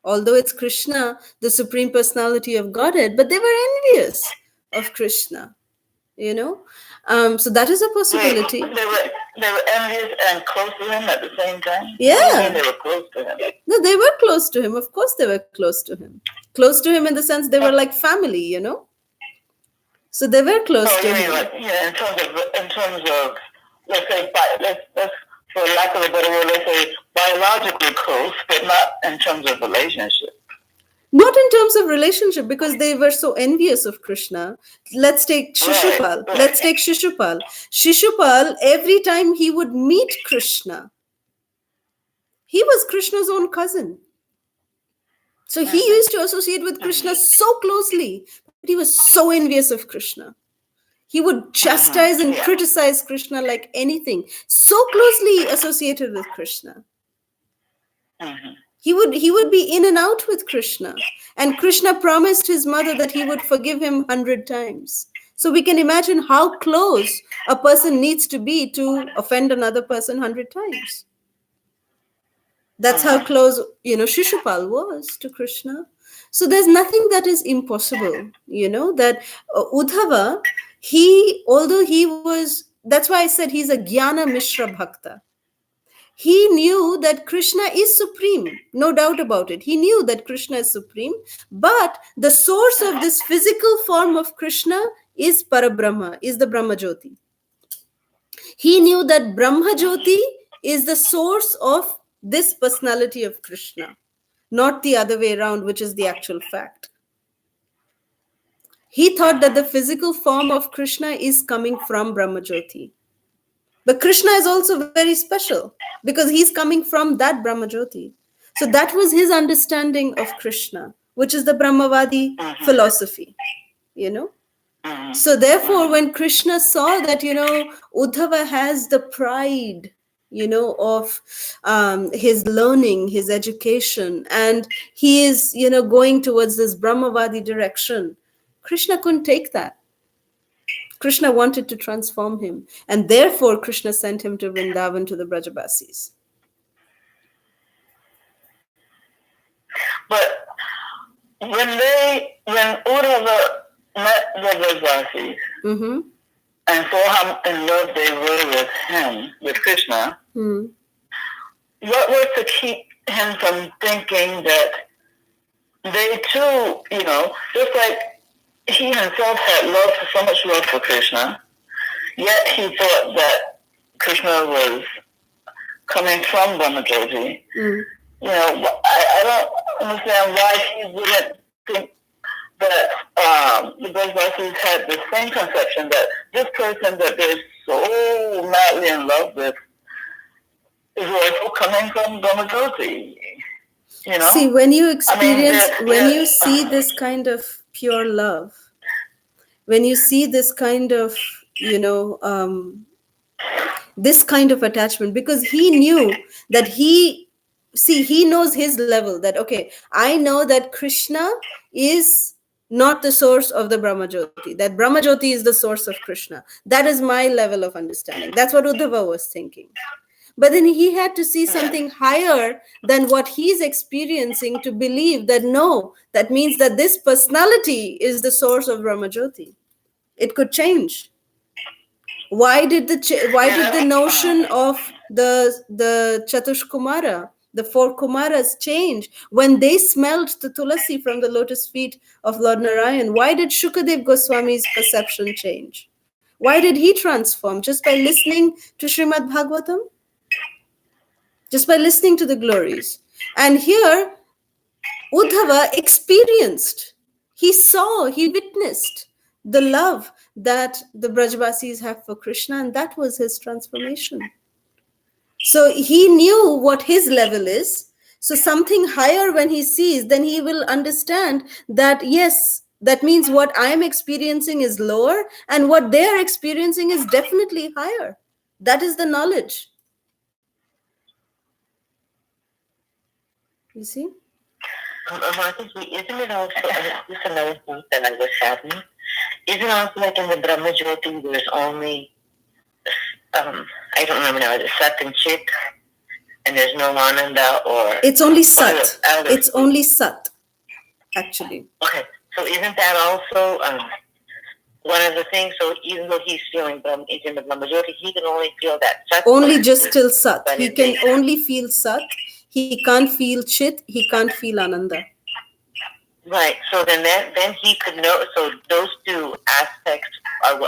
Although it's Krishna, the Supreme Personality of Godhead, but they were envious of Krishna, So that is a possibility. Wait, they were envious and close to him at the same time? Yeah. What do you mean they were close to him? No, they were close to him. Of course they were close to him. Close to him in the sense they were like family, So they were close to him. In terms of, let's say, let's for lack of a better word, let's say biologically close, but not in terms of relationship. Not in terms of relationship, because they were so envious of Krishna. Let's take Shishupal. Right. Let's take Shishupal. Shishupal, every time he would meet Krishna, he was Krishna's own cousin. So he used to associate with Krishna so closely, but he was so envious of Krishna. He would chastise and criticize Krishna like anything, so closely associated with Krishna. He would be in and out with Krishna. And Krishna promised his mother that he would forgive him 100 times. So we can imagine how close a person needs to be to offend another person 100 times. That's how close, Shishupal was to Krishna. So there's nothing that is impossible, that Uddhava, that's why I said he's a Jnana Mishra Bhakta. He knew that Krishna is supreme, no doubt about it. He knew that Krishna is supreme, but the source of this physical form of Krishna is Parabrahma, is the Brahma Jyoti. He knew that Brahma Jyoti is the source of this personality of Krishna. not the other way around, which is the actual fact. He thought that the physical form of Krishna is coming from Brahmajyoti. But Krishna is also very special because he's coming from that Brahmajyoti. So that was his understanding of Krishna, which is the Brahmavadi philosophy, you know. So therefore, when Krishna saw that, Uddhava has the pride, of his learning, his education, and he is, going towards this Brahmavadi direction, Krishna couldn't take that. Krishna wanted to transform him, and therefore Krishna sent him to Vrindavan to the Brajabasis. But when Uddhava met the Brajabasis and saw how in love they were with him, with Krishna, what was to keep him from thinking that they too, just like he himself had so much love for Krishna, yet he thought that Krishna was coming from Brahmajyoti. I don't understand why he wouldn't think that the Brajavasis had the same conception that this person that they're so madly in love with is also coming from Brahmajyoti. See, when you experience, when you see this kind of pure love, when you see this kind of, this kind of attachment, because he knew that he knows his level, that, okay, I know that Krishna is not the source of the Brahmajyoti, that Brahmajyoti is the source of Krishna. That is my level of understanding. That's what Uddhava was thinking. But then he had to see something higher than what he's experiencing to believe that no, that means that this personality is the source of Brahmajyoti. It could change. Why did the notion of the Chatushkumara, the 4 Kumaras, change when they smelled the tulasi from the lotus feet of Lord Narayan? Why did Shukadev Goswami's perception change? Why did he transform? Just by listening to Srimad Bhagavatam? Just by listening to the glories. And here, Uddhava experienced, he saw, he witnessed the love that the Brajavasis have for Krishna, and that was his transformation. So he knew what his level is. So something higher when he sees, then he will understand that, yes, that means what I am experiencing is lower, and what they are experiencing is definitely higher. That is the knowledge. You see? Mataji, isn't it also, this is another thought that I was having, isn't it also like in the Brahmajyoti there's only, I don't remember now, is it Sat and Chit, and there's no Ananda, or? It's only Sat. It's only Sat, actually. Okay, so isn't that also one of the things, so even though he's feeling is in the Brahmajyoti, he can only feel that Sat? Only just till Sat. He can only feel Sat. He can't feel Chit. He can't feel Ananda. Right. So then he could know. So those two aspects are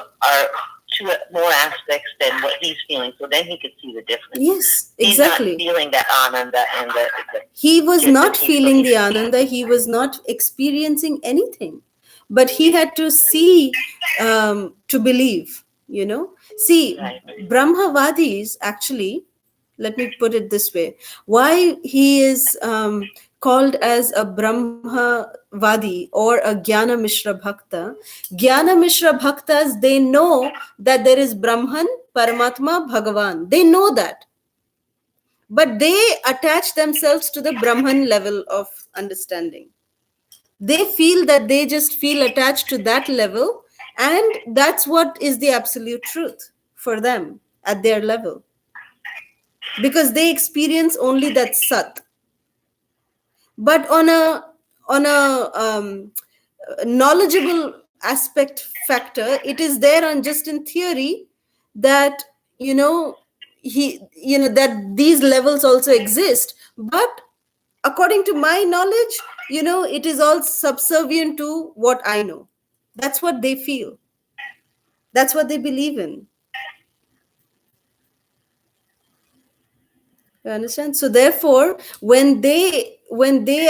two more aspects than what he's feeling. So then he could see the difference. Yes, exactly. He's not feeling that Ananda and the he was not feeling the Ananda. He was not experiencing anything. But he had to see to believe, See, right. Brahmavadis actually, let me put it this way, why he is called as a Brahmavadi or a Jnana Mishra Bhakta. Jnana Mishra Bhaktas, they know that there is Brahman, Paramatma, Bhagavan. They know that. But they attach themselves to the Brahman level of understanding. They feel that they just feel attached to that level, and that's what is the absolute truth for them at their level. Because they experience only that Sat. But on a knowledgeable aspect factor, it is there on just in theory that that these levels also exist. But according to my knowledge, it is all subservient to what I know. That's what they feel. That's what they believe in. You understand? So therefore, when they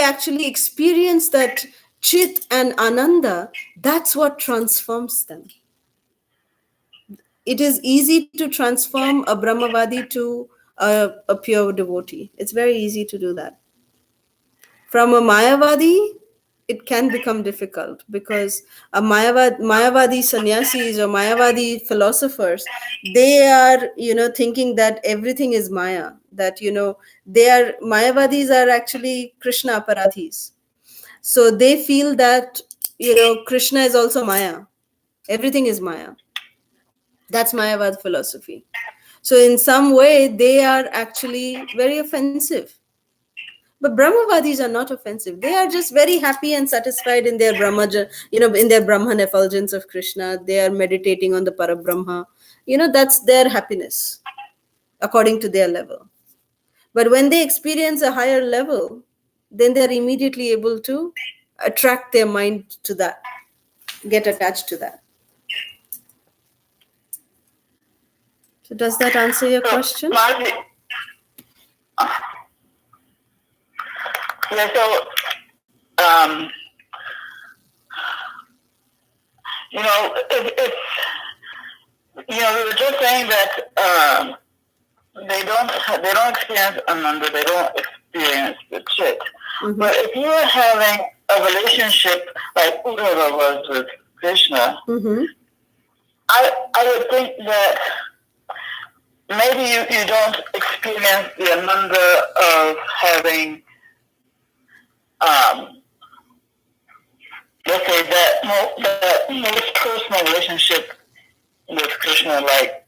actually experience that chit and ananda, that's what transforms them. It is easy to transform a Brahmavadi to a pure devotee. It's very easy to do that. From a Mayavadi, it can become difficult because a Mayavadi sannyasis or Mayavadi philosophers, they are, thinking that everything is Maya. That, Mayavadis are actually Krishna aparadhis. So they feel that, Krishna is also Maya. Everything is Maya. That's Mayavad philosophy. So in some way, they are actually very offensive. But Brahmavadis are not offensive. They are just very happy and satisfied in their in their Brahman effulgence of Krishna. They are meditating on the Parabrahma. That's their happiness according to their level. But when they experience a higher level, then they're immediately able to attract their mind to that, get attached to that. So does that answer your question? Yeah, so, it's, we were just saying that they don't experience Ananda, they don't experience the chit. Mm-hmm. But if you are having a relationship like Uddhava was with Krishna, mm-hmm. I would think that maybe you don't experience the Ananda of having, let's say that most personal relationship with Krishna, like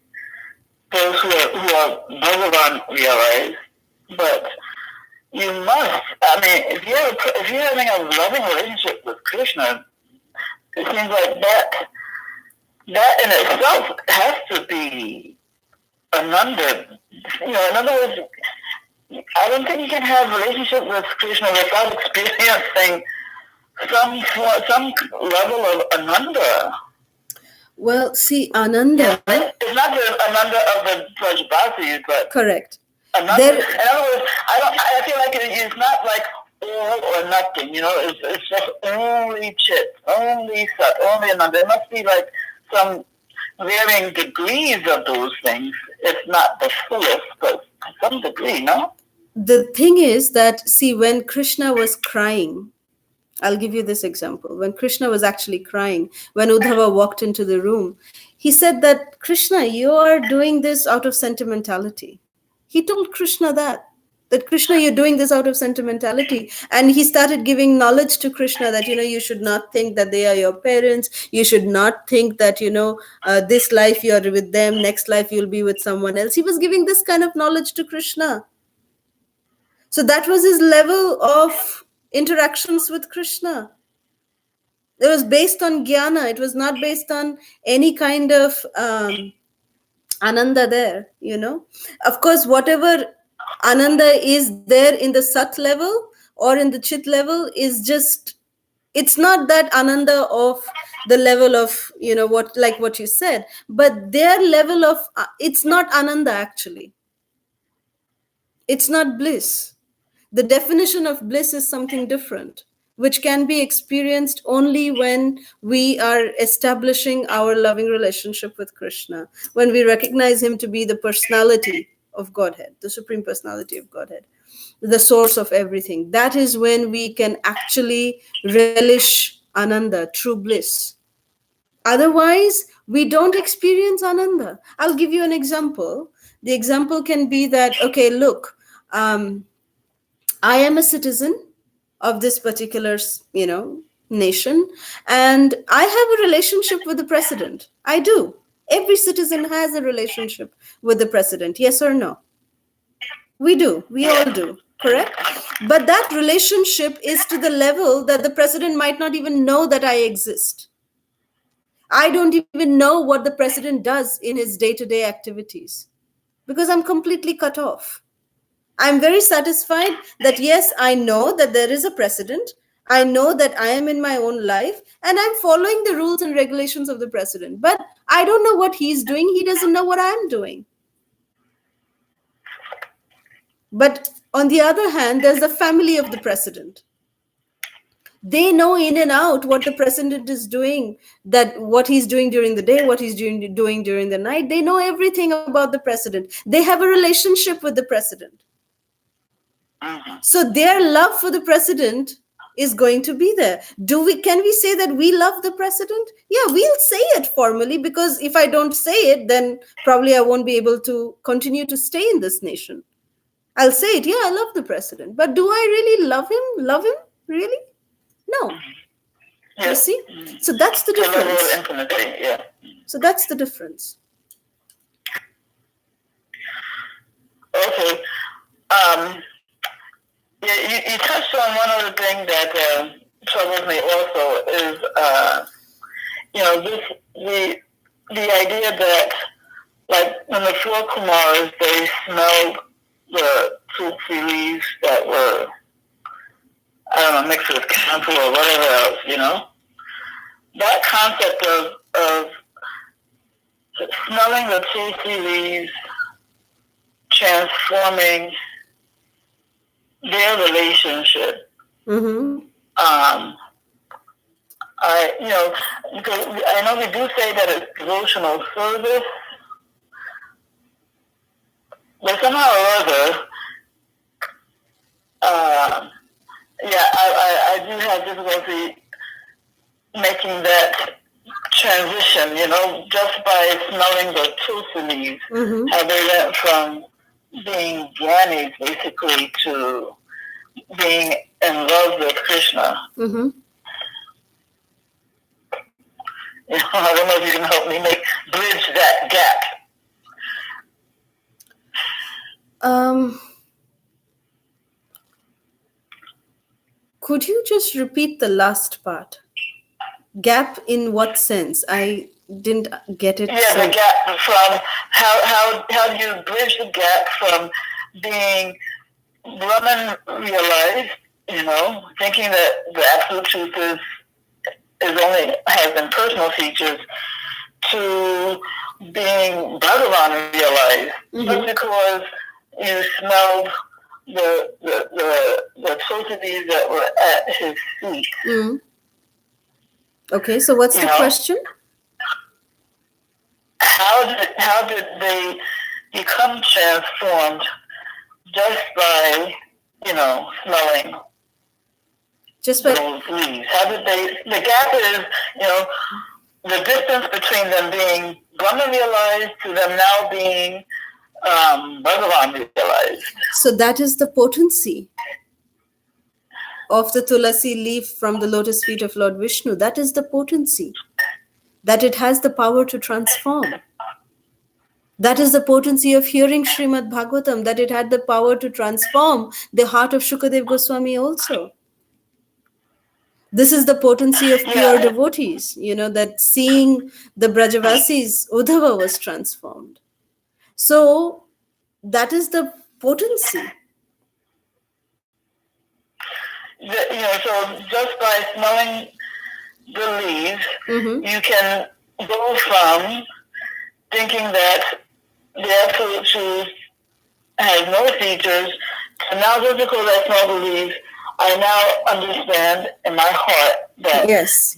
those who are Bhagavan realize. But you must, if you're having a loving relationship with Krishna, it seems like that in itself has to be Ananda. In other words, I don't think you can have a relationship with Krishna without experiencing some level of Ananda. Well, see, Ananda. It's not the Ananda of the Brajbasis, but correct. Ananda. In other words, I feel like it's not like all or nothing. It's just only chit, only sat, only Ananda. There must be like some varying degrees of those things. It's not the fullest, but to some degree, no? The thing is that, see, when Krishna was crying, I'll give you this example. When Krishna was actually crying, when Uddhava walked into the room, he said that, Krishna, you are doing this out of sentimentality. He told Krishna that Krishna, you're doing this out of sentimentality. And he started giving knowledge to Krishna that, you should not think that they are your parents. You should not think that, this life you're with them, next life you'll be with someone else. He was giving this kind of knowledge to Krishna. So that was his level of interactions with Krishna. It was based on jnana. It was not based on any kind of ananda there, Of course, whatever ananda is there in the sat level or in the chit level is just, it's not that ananda of the level of, what you said, but their level of, it's not ananda actually. It's not bliss. The definition of bliss is something different, which can be experienced only when we are establishing our loving relationship with Krishna, when we recognize him to be the personality of Godhead, the Supreme Personality of Godhead, the source of everything. That is when we can actually relish Ananda, true bliss. Otherwise, we don't experience Ananda. I'll give you an example. The example can be that, okay, look, I am a citizen of this particular, nation, and I have a relationship with the president. I do. Every citizen has a relationship with the president. Yes or no? We do. We all do. Correct? But that relationship is to the level that the president might not even know that I exist. I don't even know what the president does in his day-to-day activities because I'm completely cut off. I'm very satisfied that, yes, I know that there is a president. I know that I am in my own life and I'm following the rules and regulations of the president. But I don't know what he's doing. He doesn't know what I'm doing. But on the other hand, there's the family of the president. They know in and out what the president is doing, that what he's doing during the day, what he's doing during the night. They know everything about the president. They have a relationship with the president. So their love for the president is going to be there. Can we say that we love the president? Yeah, we'll say it formally, because if I don't say it, then probably I won't be able to continue to stay in this nation. I'll say it, yeah, I love the president. But do I really love him? Love him? Really? No. Yeah. You see? So that's the The level of difference. intimacy, yeah. So that's the difference. Okay. You touched on one other thing that troubles me also is, the idea that, like, when the four Kumars, they smelled the tulsi leaves that were, I don't know, mixed with camphor or whatever else, that concept of smelling the tulsi leaves transforming their relationship. Mm-hmm. Because I know we do say that it's devotional service, but somehow or other, I do have difficulty making that transition, just by smelling the tulsi leaves, Mm-hmm. how they went from being Gyanis basically to being in love with Krishna. Mm-hmm. I don't know if you can help me bridge that gap. Could you just repeat the last part? Gap in what sense? I didn't get it. Yeah, the gap from how do you bridge the gap from being Brahman realized, thinking that the absolute truth has impersonal features, to being Bhagavan realized, just because you smelled the tulsi that were at his feet. Mm. Okay, so what's the question? How did they become transformed just by, smelling Just by those leaves? How did the gap is, the distance between them being Brahma realized to them now being Bhagavan realized. So that is the potency of the tulasi leaf from the lotus feet of Lord Vishnu. That is the potency, that it has the power to transform. That is the potency of hearing Srimad Bhagavatam, that it had the power to transform the heart of Shukadev Goswami also. This is the potency of pure devotees, that seeing the Brajavasis, Uddhava was transformed. So that is the potency. So just by smelling the leaves, you can go from thinking that the absolute truth has no features to now just because I smell the leaves, I now understand in my heart that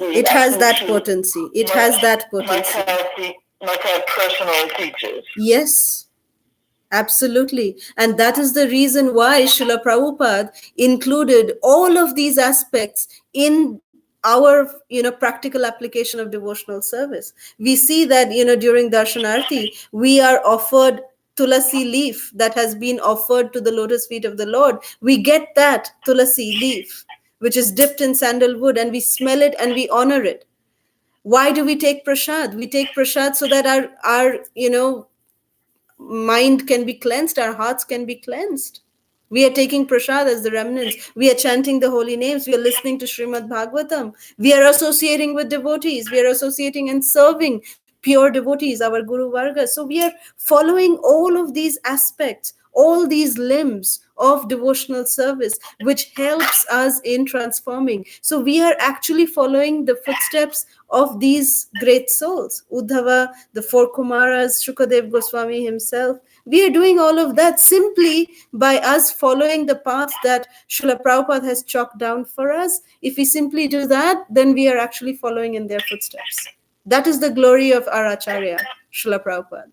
it has that potency. It has that potency. Must have personal features. Yes. Absolutely. And that is the reason why Srila Prabhupada included all of these aspects in our, practical application of devotional service. We see that, during Darshanarti, we are offered tulasi leaf that has been offered to the lotus feet of the Lord. We get that tulasi leaf, which is dipped in sandalwood, and we smell it and we honor it. Why do we take prasad? We take prasad so that our mind can be cleansed, our hearts can be cleansed. We are taking prasad as the remnants. We are chanting the holy names. We are listening to Srimad Bhagavatam. We are associating with devotees. We are associating and serving pure devotees, our Guru Varga. So we are following all of these aspects, all these limbs of devotional service, which helps us in transforming. So we are actually following the footsteps of these great souls. Uddhava, the four Kumaras, Shukadev Goswami himself. We are doing all of that simply by us following the path that Srila Prabhupada has chalked down for us. If we simply do that, then we are actually following in their footsteps. That is the glory of our Acharya, Srila Prabhupada.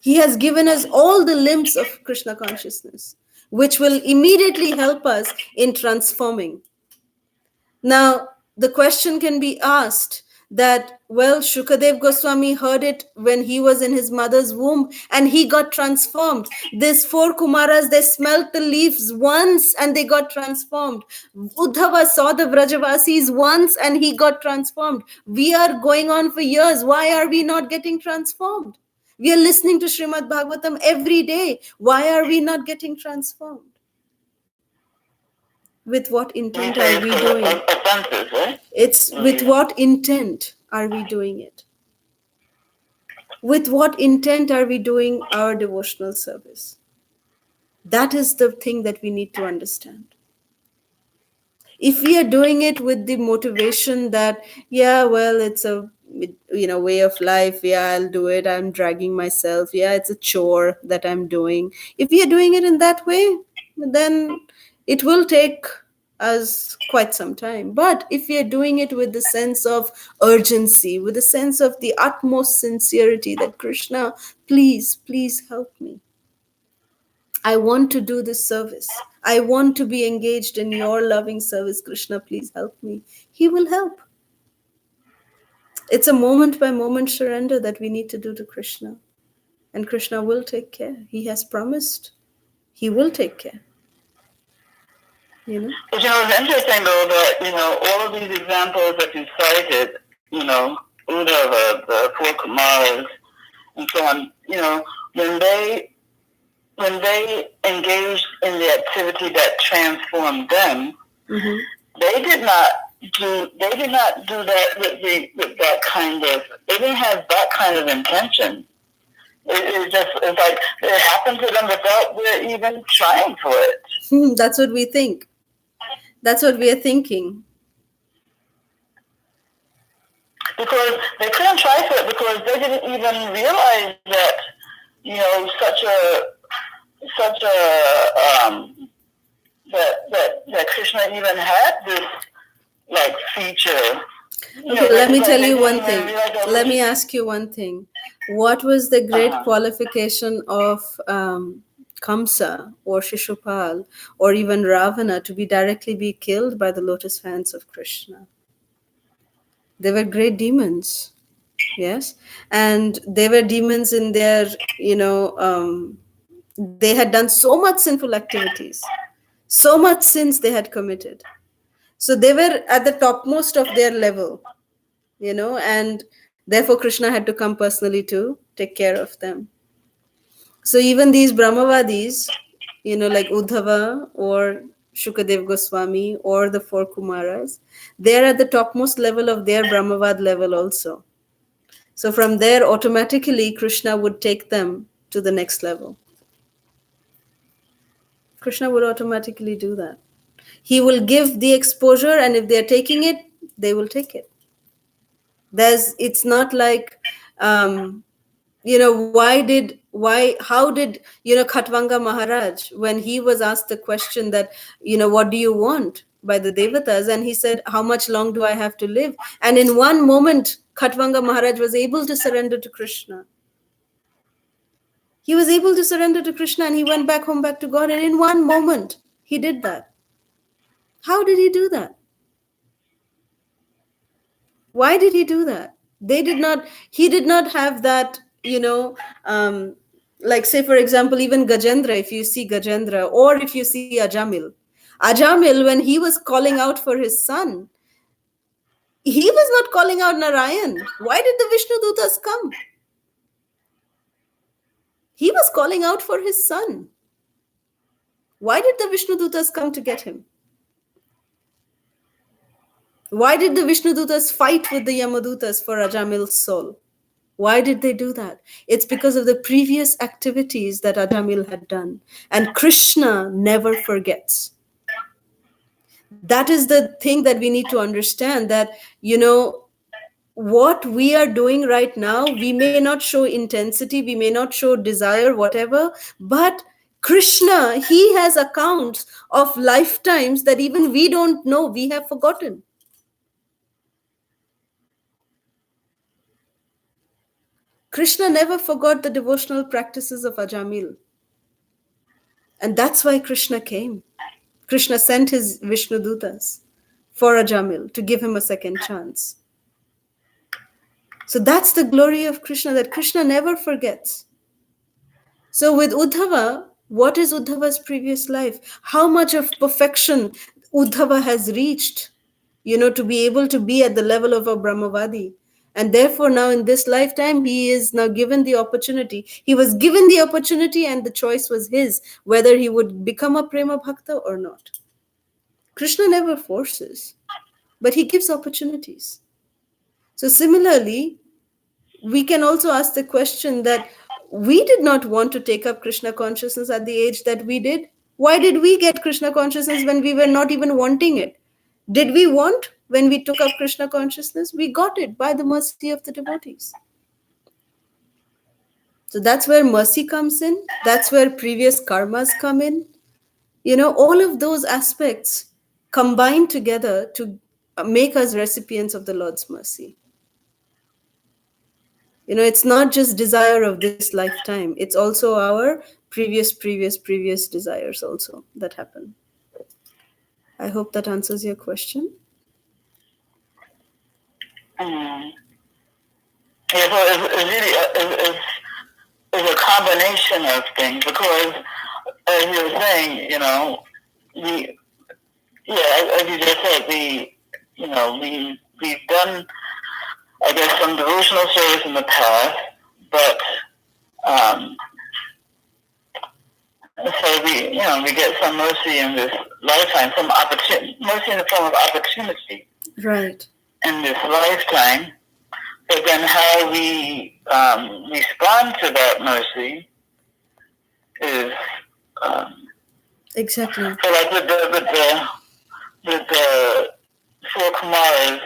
He has given us all the limbs of Krishna consciousness, which will immediately help us in transforming. Now, the question can be asked that, well, Shukadev Goswami heard it when he was in his mother's womb and he got transformed. These four Kumaras, they smelt the leaves once and they got transformed. Uddhava saw the Vrajavasis once and he got transformed. We are going on for years. Why are we not getting transformed? We are listening to Srimad Bhagavatam every day. Why are we not getting transformed? With what intent are we doing it? Offenses, right? It's with what intent are we doing it? With what intent are we doing our devotional service? That is the thing that we need to understand. If we are doing it with the motivation that, yeah, well, it's a way of life, yeah, I'll do it, I'm dragging myself, yeah, it's a chore that I'm doing. If we are doing it in that way, then it will take us quite some time. But if we are doing it with the sense of urgency, with the sense of the utmost sincerity that Krishna, please help me, I want to do this service, I want to be engaged in your loving service, Krishna, please help me, he will help. It's a moment by moment surrender that we need to do to Krishna, and Krishna will take care. He has promised he will take care. But it's interesting though that, all of these examples that you cited, Uddhava, the four Kumaras, and so on, when they engaged in the activity that transformed them, Mm-hmm. they did not do that with that kind of, they didn't have that kind of intention. It's like it happened to them without their even trying for it. That's what we think. That's what we are thinking. Because they couldn't try for it because they didn't even realize that, that Krishna even had this feature. Okay, let me tell you one thing. Let me ask you one thing. What was the great qualification of Kamsa or Shishupal or even Ravana to be directly killed by the lotus hands of Krishna? They were great demons, yes, and they were demons in their, they had done so much sinful activities, so much sins they had committed. So they were at the topmost of their level, and therefore Krishna had to come personally to take care of them. So even these Brahmavadis, like Uddhava or Shukadev Goswami or the four Kumaras, they're at the topmost level of their Brahmavad level also. So from there, automatically, Krishna would take them to the next level. Krishna would automatically do that. He will give the exposure, and if they're taking it, they will take it. It's not like, how did Khatvanga Maharaj, when he was asked the question that, what do you want by the Devatas? And he said, how much long do I have to live? And in one moment, Khatvanga Maharaj was able to surrender to Krishna. He was able to surrender to Krishna and he went back home, back to God. And in one moment, he did that. How did he do that? Why did he do that? He did not have that, like say, for example, even Gajendra, if you see Gajendra, or if you see Ajamil, when he was calling out for his son, he was not calling out Narayan. Why did the Vishnu Dutas come? He was calling out for his son. Why did the Vishnu Dutas come to get him? Why did the Vishnu Dutas fight with the Yamadutas for Ajamil's soul? Why did they do that? It's because of the previous activities that Ajamil had done. And Krishna never forgets. That is the thing that we need to understand, that, what we are doing right now, we may not show intensity, we may not show desire, whatever, but Krishna, he has accounts of lifetimes that even we don't know, we have forgotten. Krishna never forgot the devotional practices of Ajamil. And that's why Krishna came. Krishna sent his Vishnu Dutas for Ajamil to give him a second chance. So that's the glory of Krishna, that Krishna never forgets. So with Uddhava, what is Uddhava's previous life? How much of perfection Uddhava has reached, to be able to be at the level of a Brahmavadi. And therefore now in this lifetime, he is now given the opportunity. He was given the opportunity and the choice was his, whether he would become a Prema Bhakta or not. Krishna never forces, but he gives opportunities. So similarly, we can also ask the question that we did not want to take up Krishna consciousness at the age that we did. Why did we get Krishna consciousness when we were not even wanting it? Did we want when we took up Krishna consciousness? We got it by the mercy of the devotees. So that's where mercy comes in. That's where previous karmas come in. All of those aspects combine together to make us recipients of the Lord's mercy. It's not just desire of this lifetime. It's also our previous desires also that happen. I hope that answers your question. Yeah, so it's a combination of things, because as you were saying, as you just said, we've done, I guess, some devotional service in the past, but so we get some mercy in this lifetime, some mercy in the form of opportunity, right, in this lifetime. But then how we respond to that mercy is exactly. So, like with the four Kumaras,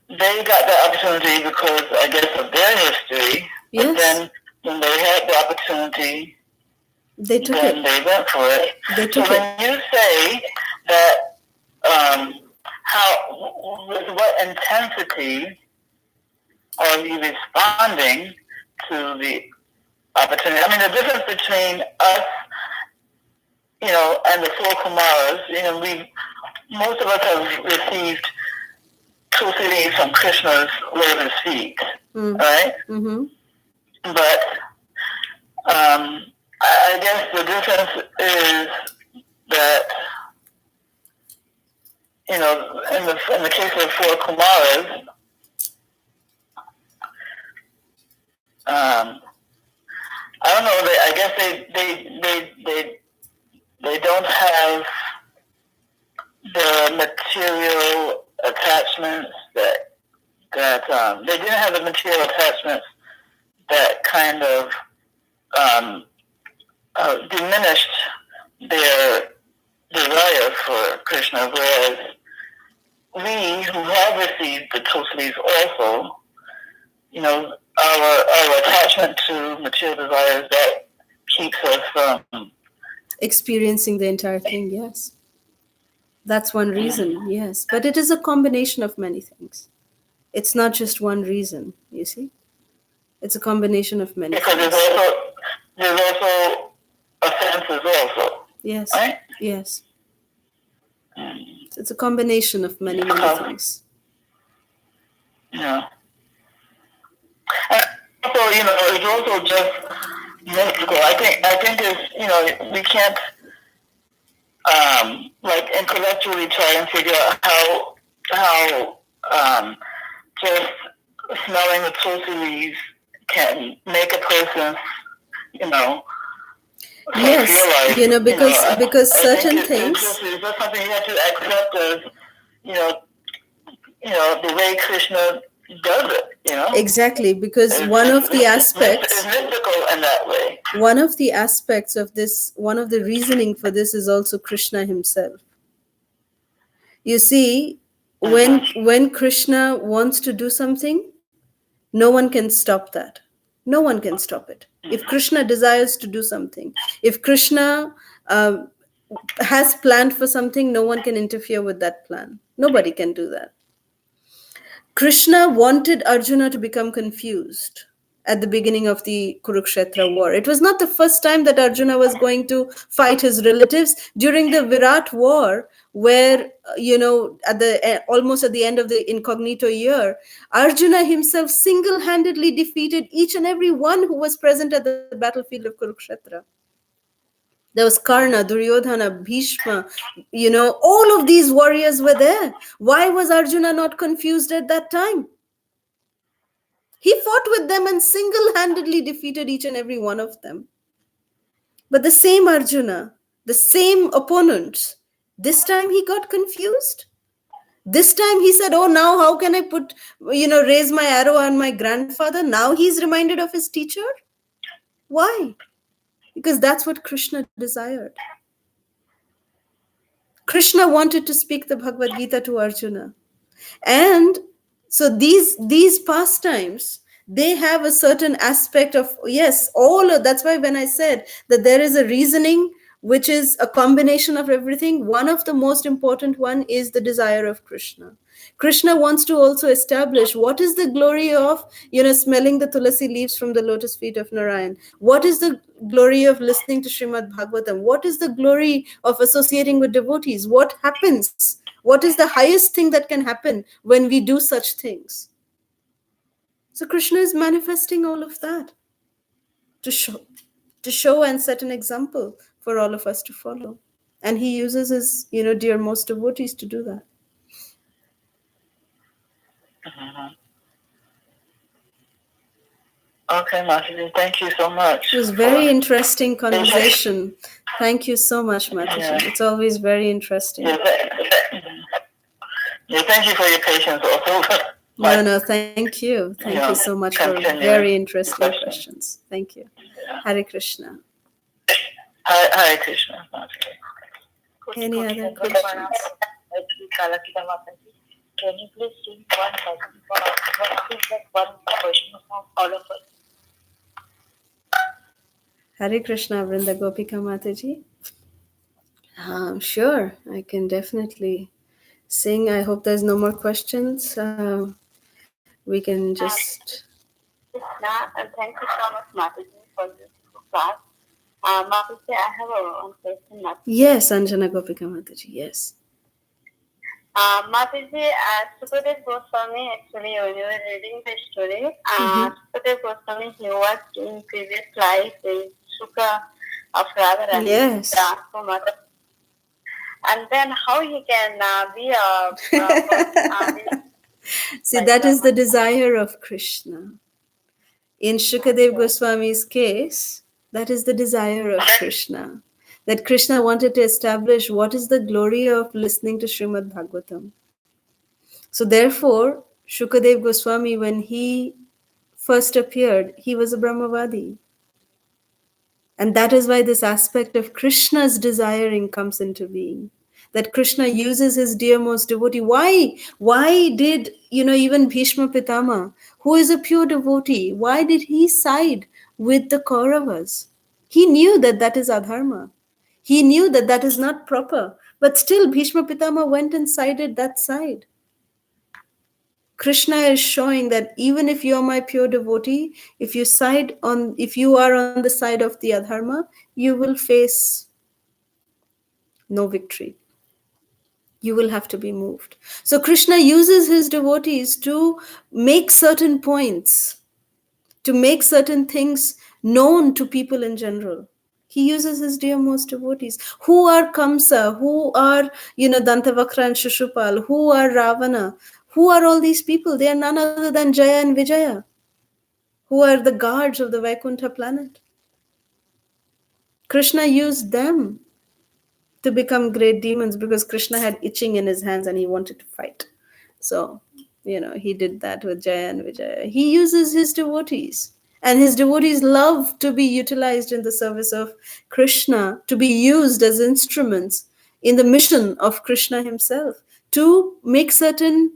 they got the opportunity because, I guess, of their history. Yes. But then when they had the opportunity, they took then it. they went for it. They took so when you say that, with what intensity are you responding to the opportunity? I mean, the difference between us, and the four Kumaras, most of us have received tulsi leaves from Krishna's lotus feet, right? Mm-hmm. But I guess the difference is that, in the case of four Kumaras, I don't know. I guess they don't have the material attachments that they didn't have the material attachments that kind of diminished their desire for Krishna, whereas we who have received the tulsis also, our attachment to material desires, that keeps us from experiencing the entire thing. Yes, that's one reason. Yes, but it is a combination of many things. It's not just one reason. You see, it's a combination of many because things. there's also offenses also. Yes. Right? Yes. It's a combination of many things. Yeah. And also, it's also just mystical. I think it's, we can't intellectually try and figure out how just smelling the tulsi leaves can make a person, yes, feel like, because certain things. It's just something you have to accept as, the way Krishna does it. Exactly, because one of the aspects is mystical in that way. One of the aspects of this, one of the reasoning for this is also Krishna himself. You see, when Krishna wants to do something, no one can stop that. No one can stop it. If Krishna desires to do something, if Krishna has planned for something, no one can interfere with that plan. Nobody can do that. Krishna wanted Arjuna to become confused at the beginning of the Kurukshetra war. It was not the first time that Arjuna was going to fight his relatives. During the Virat war, where, almost at the end of the incognito year, Arjuna himself single-handedly defeated each and every one who was present at the battlefield of Kurukshetra. There was Karna, Duryodhana, Bhishma, all of these warriors were there. Why was Arjuna not confused at that time? He fought with them and single-handedly defeated each and every one of them. But the same Arjuna, the same opponents, this time he got confused. This time he said, oh, now how can I raise my arrow on my grandfather? Now he's reminded of his teacher? Why? Because that's what Krishna desired. Krishna wanted to speak the Bhagavad Gita to Arjuna. And so these pastimes, they have a certain aspect of, yes, that's why when I said that there is a reasoning which is a combination of everything, one of the most important one is the desire of Krishna. Krishna wants to also establish what is the glory of, smelling the tulasi leaves from the lotus feet of Narayan. What is the glory of listening to Srimad Bhagavatam? What is the glory of associating with devotees? What happens? What is the highest thing that can happen when we do such things? So Krishna is manifesting all of that to show and set an example for all of us to follow. And he uses his, dearmost devotees to do that. Okay, Mataji, thank you so much. It was very interesting conversation. Thank you so much, Mataji. Yeah. It's always very interesting. Yeah, thank you for your patience also. No, thank you. Thank you so much for very interesting questions. Thank you. Hare Krishna. Hare Krishna. Any other questions? Can you please sing one bhajan for one question from all of us? Hare Krishna, Vrinda Gopika Mataji. Sure, I can definitely sing. I hope there's no more questions. We can just... Krishna, and thank you so much, Mataji, for this class. Mataji, I have one question. Mataji. Yes, Anjana Gopika Mataji, yes. Mataji, Sukadev Goswami, actually, when you were reading the story, Sukadev Goswami, he was in previous life in Sukha of Radharani. Yes. And then how he can be a... See, that is the desire of Krishna. In Shukadev Goswami's case, that is the desire of Krishna. That Krishna wanted to establish what is the glory of listening to Srimad Bhagavatam. So therefore, Shukadev Goswami, when he first appeared, he was a Brahmavadi. And that is why this aspect of Krishna's desiring comes into being. That Krishna uses his dearmost devotee. Why did, even Bhishma Pitama, who is a pure devotee, why did he side with the Kauravas? He knew that that is adharma. He knew that that is not proper. But still Bhishma Pitama went and sided that side. Krishna is showing that even if you are my pure devotee, if you are on the side of the adharma, you will face no victory. You will have to be moved. So Krishna uses his devotees to make certain points, to make certain things known to people in general. He uses his dearmost devotees. Who are Kamsa? Who are, Dantavakra and Shushupal? Who are Ravana? Who are all these people? They are none other than Jaya and Vijaya, who are the guards of the Vaikuntha planet. Krishna used them to become great demons because Krishna had itching in his hands and he wanted to fight. So he did that with Jaya and Vijaya. He uses his devotees, and his devotees love to be utilized in the service of Krishna, to be used as instruments in the mission of Krishna himself, to make certain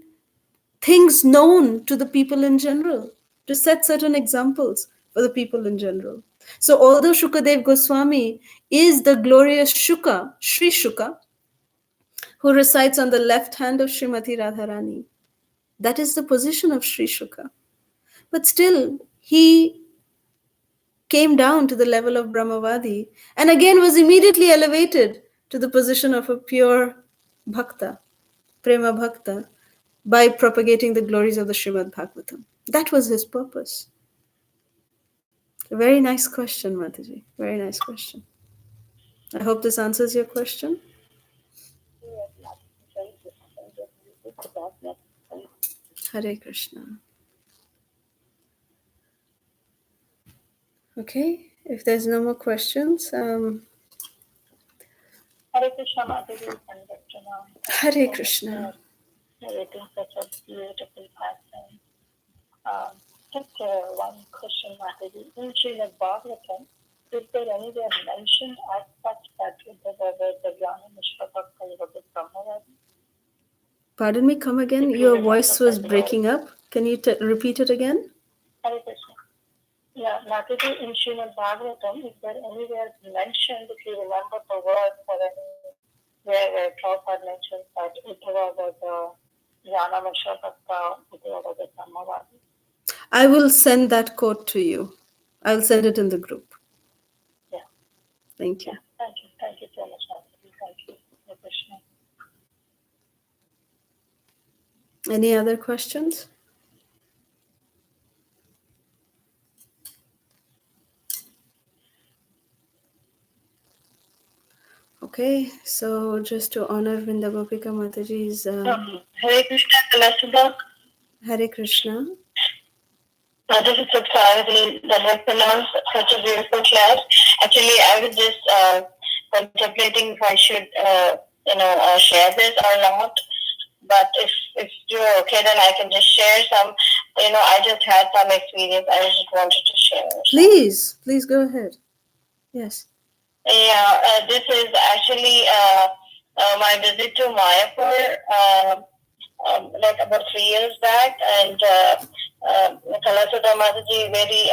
things known to the people in general, to set certain examples for the people in general. So although Shukadev Goswami is the glorious Shuka, Sri Shuka, who resides on the left hand of Srimati Radharani, that is the position of Sri Shuka. But still, he came down to the level of Brahmavadi and again was immediately elevated to the position of a pure bhakta, prema bhakta, by propagating the glories of the Srimad Bhagavatam. That was his purpose. A very nice question, Mataji. Very nice question. I hope this answers your question. Hare Krishna. Okay, if there's no more questions, Hare Krishna, Mataji, and Rachana. Hare Krishna. Narrating such a beautiful pattern. Just one question, Mataji. In Srimad Bhagavatam, is there anywhere mentioned as such that the Jnana Mishra Bhakta is a Brahmavadi? Pardon me, come again. Your voice was breaking up. Can you repeat it again? Hare Krishna. Yeah, Mataji, in Srimad Bhagavatam, is there anywhere mentioned, if you remember the word for any, where Prabhupada mentions that Uddhava was a Jnana Mishra Bhakta, Uddhava was a Brahmavadi? I will send that quote to you. I'll send it in the group. Yeah. Thank you. Yeah. Thank you so much, Mataji. Thank you, Hare Krishna. Any other questions? Okay, so just to honor Vrinda Gopika Mataji's Hare Krishna, Kalasudha. Hare Krishna. This is Saksari, that has pronounced such a beautiful class. Actually, I was just contemplating if I should, share this or not. But if you're okay, then I can just share some. I just had some experience. I just wanted to share. Please go ahead. Yes. Yeah, this is actually my visit to Mayapur, like about 3 years back, and Kalasudha Mataji very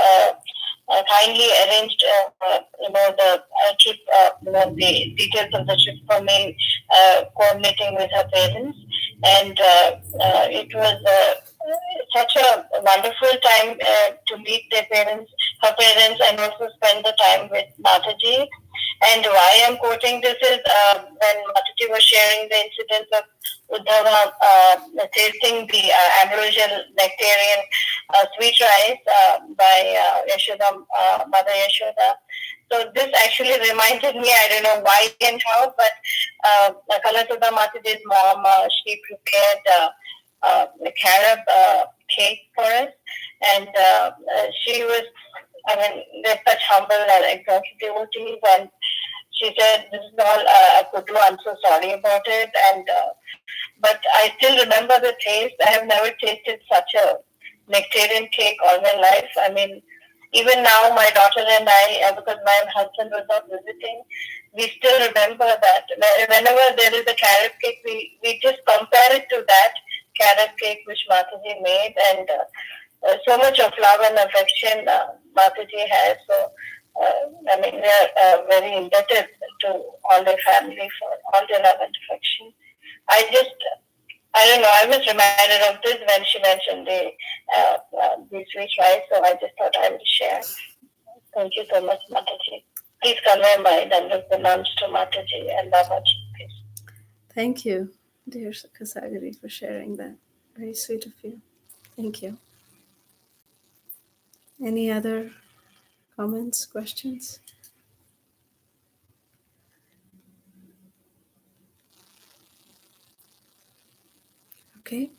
kindly arranged, the trip, the details of the trip for me, coordinating with her parents, and it was such a wonderful time to meet her parents, and also spend the time with Mataji. And why I'm quoting this is when Mataji was sharing the incidents of Uddhava tasting the ambrosial nectarian sweet rice by Yashoda, Mother Yashoda. So this actually reminded me, I don't know why and how, but Kalasudha Mataji's mom, she prepared a carob cake for us, and she was, they're such humble and exalted devotees, and she said, "This is all I could do. I'm so sorry about it." And but I still remember the taste. I have never tasted such a nectarian cake all my life. Even now, my daughter and I, because my husband was not visiting, we still remember that. Whenever there is a carrot cake, we just compare it to that carrot cake which Mataji made, and so much of love and affection Mataji has. So, we are very indebted to all their family for all their love and affection. I don't know, I was reminded of this when she mentioned the sweet rice, so I just thought I would share. Thank you so much, Mataji. Please convey my dandas pranams to Mataji and Babaji, please. Thank you, dear Kasagari, for sharing that. Very sweet of you. Thank you. Any other comments, questions? Okay.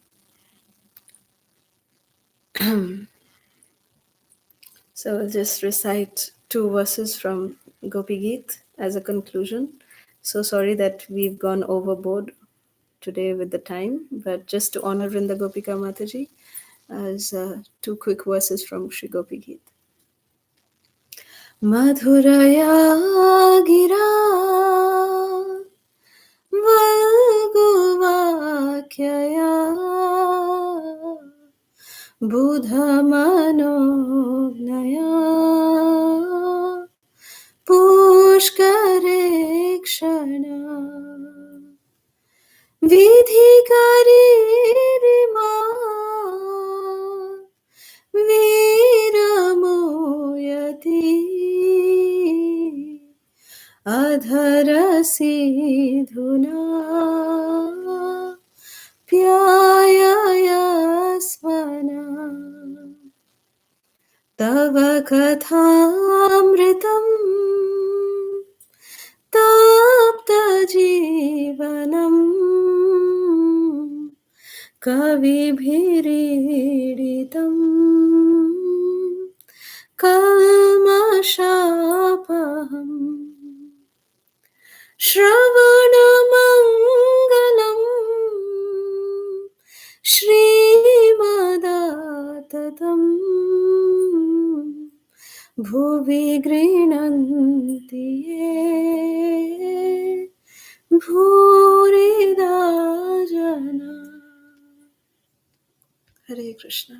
So I'll just recite 2 verses from Gopi Geet as a conclusion. So sorry that we've gone overboard today with the time, but just to honor Vrinda Gopika Mataji, as 2 quick verses from Shri Gopi Geet. Madhuraya gira valguvakyaya buddha manognaya pushkare kshana vidhikari rima viramoyati adharasi dhuna pyayayasvana tava kathamritam tapta jivanam kavibhiriditam kalmashapaham Shravanamangalam Shrimadattatam Bhuvi Grinanti Ye Bhurida Jana. Hare Krishna.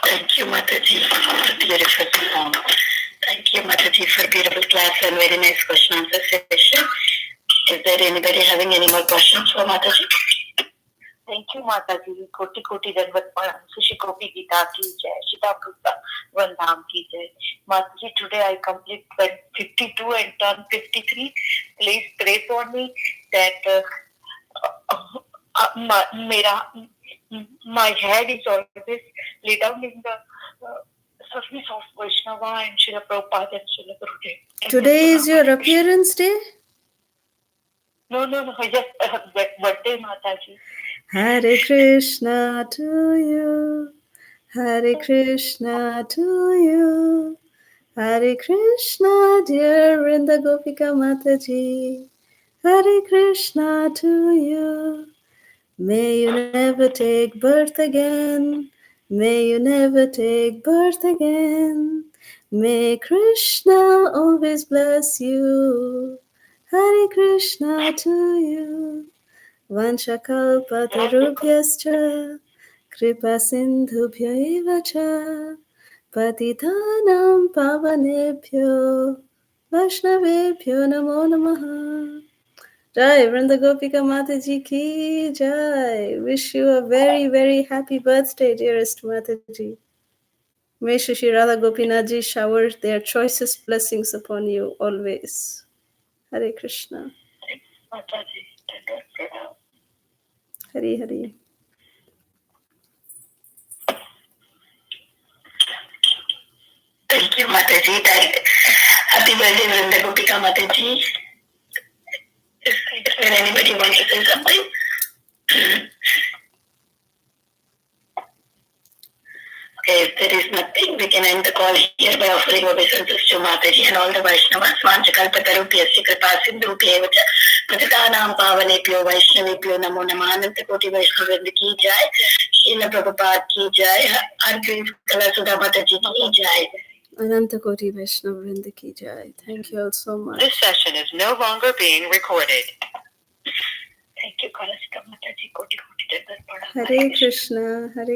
Thank you, Mataji, for the beautiful song. Thank you, Mataji, for beautiful class and very nice question answer session. Is there anybody having any more questions for Mataji? Thank you, Mataji. Koti Koti Dandavat Pranam. Shri Gopi Gita ki jai. Shita Prabhupada Vandam ki jai. Mataji, today I complete 52 and turn 53. Please pray for me that my head is always laid down in the service of Vaishnava and Srila Prabhupada and Srila Gurudev. Today is your appearance day? No, just birthday, Mataji. Hare Krishna to you, Hare Krishna to you, Hare Krishna, dear Vrinda Gopika Mataji, Hare Krishna to you. May you never take birth again, may you never take birth again. May Krishna always bless you, Hare Krishna to you. Vanchakalpatarubhyascha kripa sindhubhya eva cha patitanam pavanebhyo vaishnavebhyo namo namaha. Jai Vrinda Gopika Mataji ki jai. Wish you a very, very happy birthday, dearest Mataji. May Shri Radha Gopinathji shower their choicest blessings upon you always. Hare Krishna. Mataji, Hari Hari. Thank you, Mataji. Happy birthday, Vrinda Gopika Mataji. Is there anybody wants to say something? Okay, if there is nothing, we can end the call here by offering obeisances to Mataji and all the Vaishnavas. Vanchakalpatarubhyascha kripasindhubhya cha patitanam pavanebhyo vaishnavebhyo namo namah. Ananta Koti Vaishnavavrinda ki jai. Srila Prabhupada ki jai. Har Kala Sudha Mataji ki jai. Ananta Koti Vaishnava Vrinda ki jai. Thank you all so much. This session is no longer being recorded. Thank you, Kala Sudha Mataji. Koti Koti Dandavat Pranam. Hare Krishna. Hare